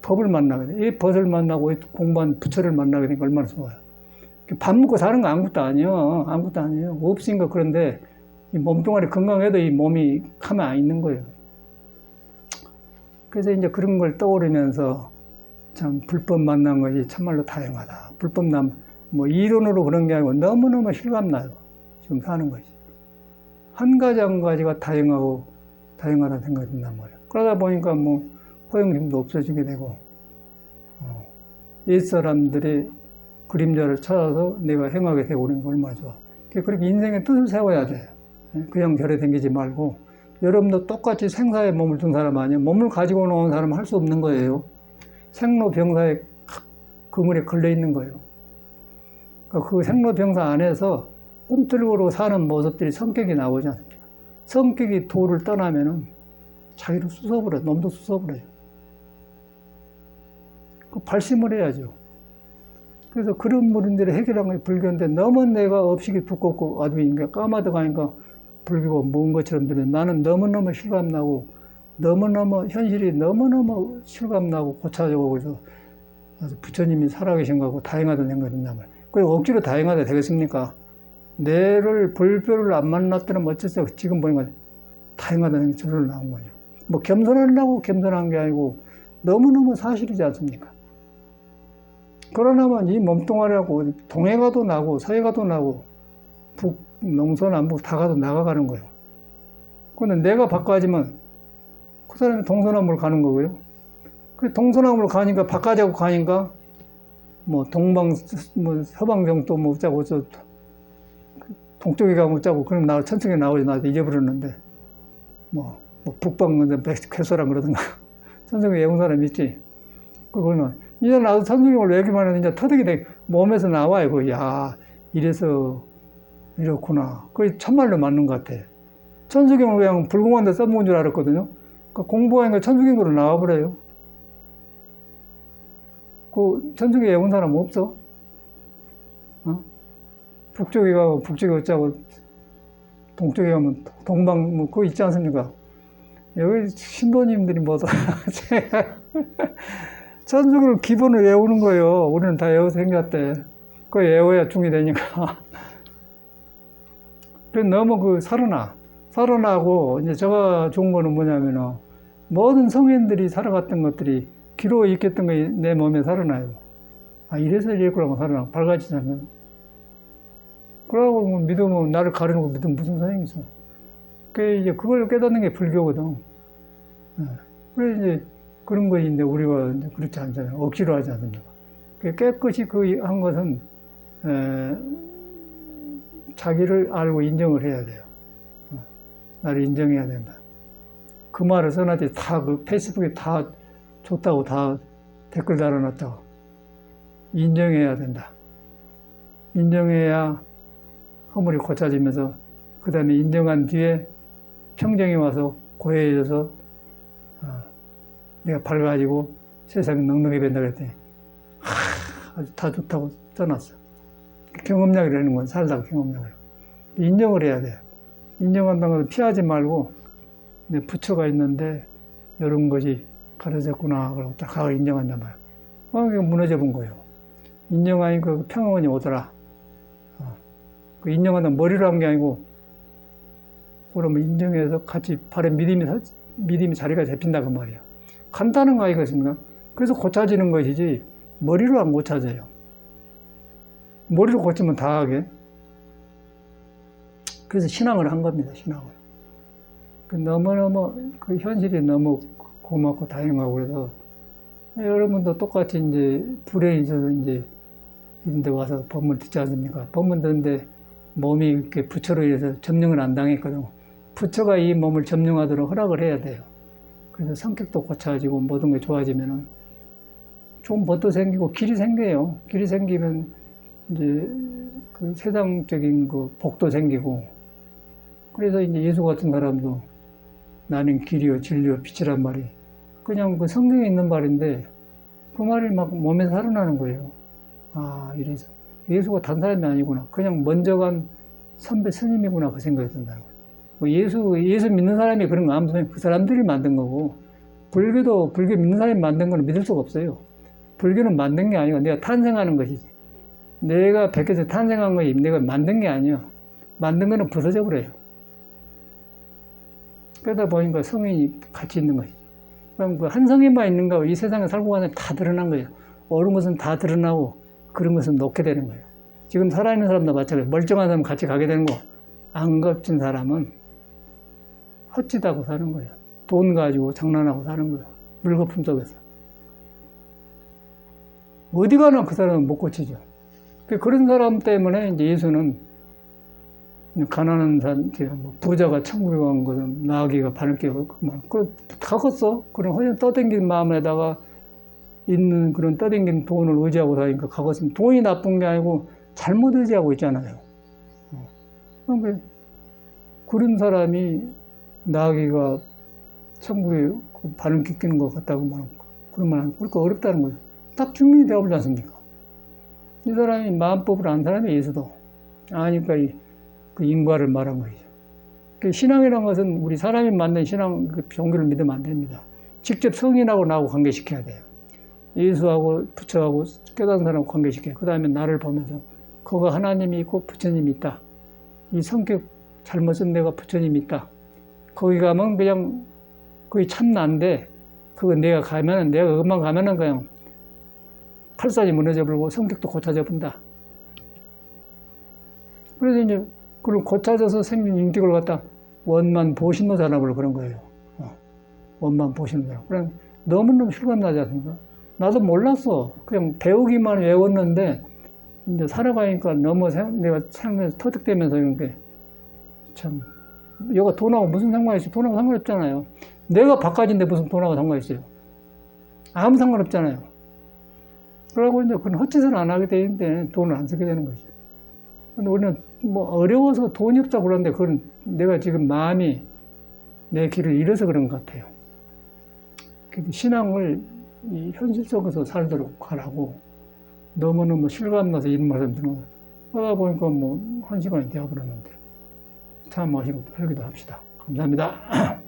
법을 만나게 돼. 이 법을 만나고 공부한 부처를 만나게 되니까 얼마나 좋아요. 밥 먹고 사는 거 아무것도 아니에요. 아무것도 아니에요. 없으니까 그런데 이 몸뚱아리 건강해도 이 몸이 가만 안 있는 거예요. 그래서 이제 그런 걸 떠오르면서 참 불법 만난 것이 참말로 다행하다. 불법 이론으로 그런 게 아니고 너무너무 실감나요. 지금 사는 것이. 한 가지 한 가지가 다행하다 생각이 든단 말이에요. 그러다 보니까 호영심도 없어지게 되고, 옛사람들의 그림자를 찾아서 내가 행하게 되고 그런 거 얼마나 좋아. 그렇게 인생의 뜻을 세워야 돼. 그냥 결에 댕기지 말고, 여러분도 똑같이 생사에 몸을 둔 사람 아니에요. 몸을 가지고 나온 사람은 할 수 없는 거예요. 생로병사의 그물에 걸려 있는 거예요. 그 생로병사 안에서 꿈틀거리고 사는 모습들이 성격이 나오지 않습니까? 성격이 도를 떠나면은 자기를 쑤셔버려, 놈도 쑤셔버려요. 그 발심을 해야죠. 그래서 그런 문제를 해결한 게 불교인데 너무 내가 업식이 두껍고 아주 까마득하니까 불교가 먼 것처럼 들려. 나는 너무너무 실감나고 너무너무 현실이 너무너무 실감나고 고쳐지고 그래서 부처님이 살아계신 거고 다행하다는 생각이 든단 말이에요. 그리고 억지로 다행하다 되겠습니까? 불교를 안 만났더니 어쨌어요. 지금 보니까 다행하다는 게 저절로 나온 거죠. 겸손하려고 겸손한 게 아니고 너무너무 사실이지 않습니까? 그러나만 이 몸뚱아리하고 동해 가도 나고 서해 가도 나고 북, 동서남북 다 가도 나가가는 거예요. 그런데 내가 바꿔지면 그 사람이 동서남북을 가는 거고요. 그 동서남북을 가니까 바꿔자고 가니까 서방정도 어쩌고 동쪽에 가면 어쩌고 그럼 나 천승에 나오지 나도 잊어버렸는데 북방 쾌소랑 그러던가 천승에 외운 사람 있지. 그거는 이제 나도 천승을 외기만 해도 이제 터득이 돼 몸에서 나와요. 야 이래서 이렇구나. 그게 참말로 맞는 것 같아. 천수경을 그냥 불공한 데 써먹은 줄 알았거든요. 그러니까 공부하니까 천수경으로 나와버려요. 그 천수경 외운 사람 없어? 북쪽에 가고 북쪽에 어쩌고 동쪽에 가면 동방 그거 있지 않습니까? 여기 신도님들이 천수경을 기본을 외우는 거예요. 우리는 다 외워서 생겼대. 그거 외워야 중이 되니까. 그래서 너무 살아나고, 이제 제가 좋은 거는 뭐냐면은, 모든 성인들이 살아갔던 것들이 기로 익혔던 게 내 몸에 살아나요. 이래서 이랬구나, 살아나고, 밝아지자면. 그러고 믿으면, 나를 가려놓고 믿으면 무슨 소용이 있어. 이제 그걸 깨닫는 게 불교거든. 그래, 이제 그런 것인데, 우리가 이제 그렇지 않잖아요. 억지로 하지 않습니까? 깨끗이 한 것은, 자기를 알고 인정을 해야 돼요. 나를 인정해야 된다. 그 말을 써놨더니 페이스북에 다 좋다고 다 댓글 달아놨다고. 인정해야 된다. 인정해야 허물이 고쳐지면서 그 다음에 인정한 뒤에 평정이 와서 고해져서 내가 밝아지고 세상이 넉넉히 된다 그랬더니 아주 다 좋다고 써놨어. 경험력이라는 건 살다가 경험력을 인정을 해야 돼. 인정한다는 건 피하지 말고 내 부처가 있는데 이런 것이 가려졌구나. 그러고 딱 가서 인정한단 말이야. 이거 무너져 본 거예요. 인정하니까 그 평온이 오더라. 그 인정하는 머리로 한 게 아니고, 그러면 인정해서 같이 발에 믿음이 자리가 잡힌다 그 말이야. 간단한 거 아니겠습니까? 그래서 고쳐지는 것이지 머리로 안 고쳐져요. 머리로 고치면 다 하게. 그래서 신앙을 한 겁니다. 신앙을. 너무너무 그 현실이 너무 고맙고 다양하고 그래서 여러분도 똑같이 이제 불에 있어서 이제 이런 데 와서 법문 듣지 않습니까? 법문 듣는데 몸이 이렇게 부처로 인해서 점령을 안 당했거든. 부처가 이 몸을 점령하도록 허락을 해야 돼요. 그래서 성격도 고쳐지고 모든 게 좋아지면은 좀 멋도 생기고 길이 생겨요. 길이 생기면 이제 그 세상적인 그 복도 생기고, 그래서 이제 예수 같은 사람도 나는 길이요 진리요 빛이란 말이 그냥 그 성경에 있는 말인데 그 말이 막 몸에서 살아나는 거예요. 아, 이래서 예수가 단 사람이 아니구나. 그냥 먼저 간 선배 스님이구나 그 생각이 든다는 거예요. 뭐 예수 믿는 사람이 그런 거 아무튼 그 사람들이 만든 거고, 불교 믿는 사람이 만든 거는 믿을 수가 없어요. 불교는 만든 게 아니고 내가 탄생하는 것이지. 내가 백해서 탄생한 거지 내가 만든 게 아니야. 만든 거는 부서져 버려요. 그러다 보니까 성인이 같이 있는 거지. 그럼 그 한 성인만 있는가? 이 세상에 살고 가는 다 드러난 거예요. 옳은 것은 다 드러나고 그런 것은 놓게 되는 거예요. 지금 살아있는 사람도 마찬가지예요. 멀쩡한 사람 같이 가게 되는 거. 안 겁진 사람은 헛짓하고 사는 거예요. 돈 가지고 장난하고 사는 거예요. 물거품 속에서. 어디 가나 그 사람은 못 고치죠. 그런 사람 때문에 이제 예수는 가난한 사람, 부자가 천국에 간 것은 나아기가 바늘 깨고, 그 가겠어? 그런 허연 떠댕긴 마음에다가 있는 그런 떠댕긴 돈을 의지하고 사니까 가겠으면 돈이 나쁜 게 아니고 잘못 의지하고 있잖아요. 그러니까 그런 사람이 나아기가 천국에 바늘 끼는 것 같다고 말하고, 그런 말 하니까 그러니까 어렵다는 거예요. 딱 증명이 되어버리지 않습니까? 이 사람이 마음법을 안 사람이 예수도 아니까 그 인과를 말한 거죠. 그 신앙이라는 것은 우리 사람이 만든 신앙, 그 종교를 믿으면 안 됩니다. 직접 성인하고 나하고 관계시켜야 돼요. 예수하고 부처하고 깨달은 사람하고 관계시켜요. 그 다음에 나를 보면서 그거 하나님이 있고 부처님이 있다. 이 성격 잘못 쓴 내가 부처님이 있다. 거기 가면 그냥 거기 참나인데 그거 내가 그것만 가면은 그냥 팔살이 무너져 버리고 성격도 고쳐져 본다. 그래서 이제 그걸 고쳐져서 생긴 인격을 갖다 원만 보신노 잔압을 그런 거예요. 원만 보신노 잔압. 그냥 너무너무 실감나지 않습니까? 나도 몰랐어. 그냥 배우기만 외웠는데 이제 살아가니까 너무 내가 살면서 터득되면서 이런 게 참, 여가 돈하고 무슨 상관이 있어요? 돈하고 상관없잖아요. 내가 바깥인데 무슨 돈하고 상관이 있어요? 아무 상관없잖아요. 그러고 이제 그런 헛짓을 안 하게 되는데 돈을 안 쓰게 되는 거죠. 근데 우리는 뭐 어려워서 돈이 없다고 그러는데 그건 내가 지금 마음이 내 길을 잃어서 그런 것 같아요. 신앙을 이 현실 속에서 살도록 하라고 너무너무 실감나서 이런 말씀 드는 거. 하다 보니까 뭐 1시간이 되어버렸는데 참 마시고 설교도 합시다. 감사합니다.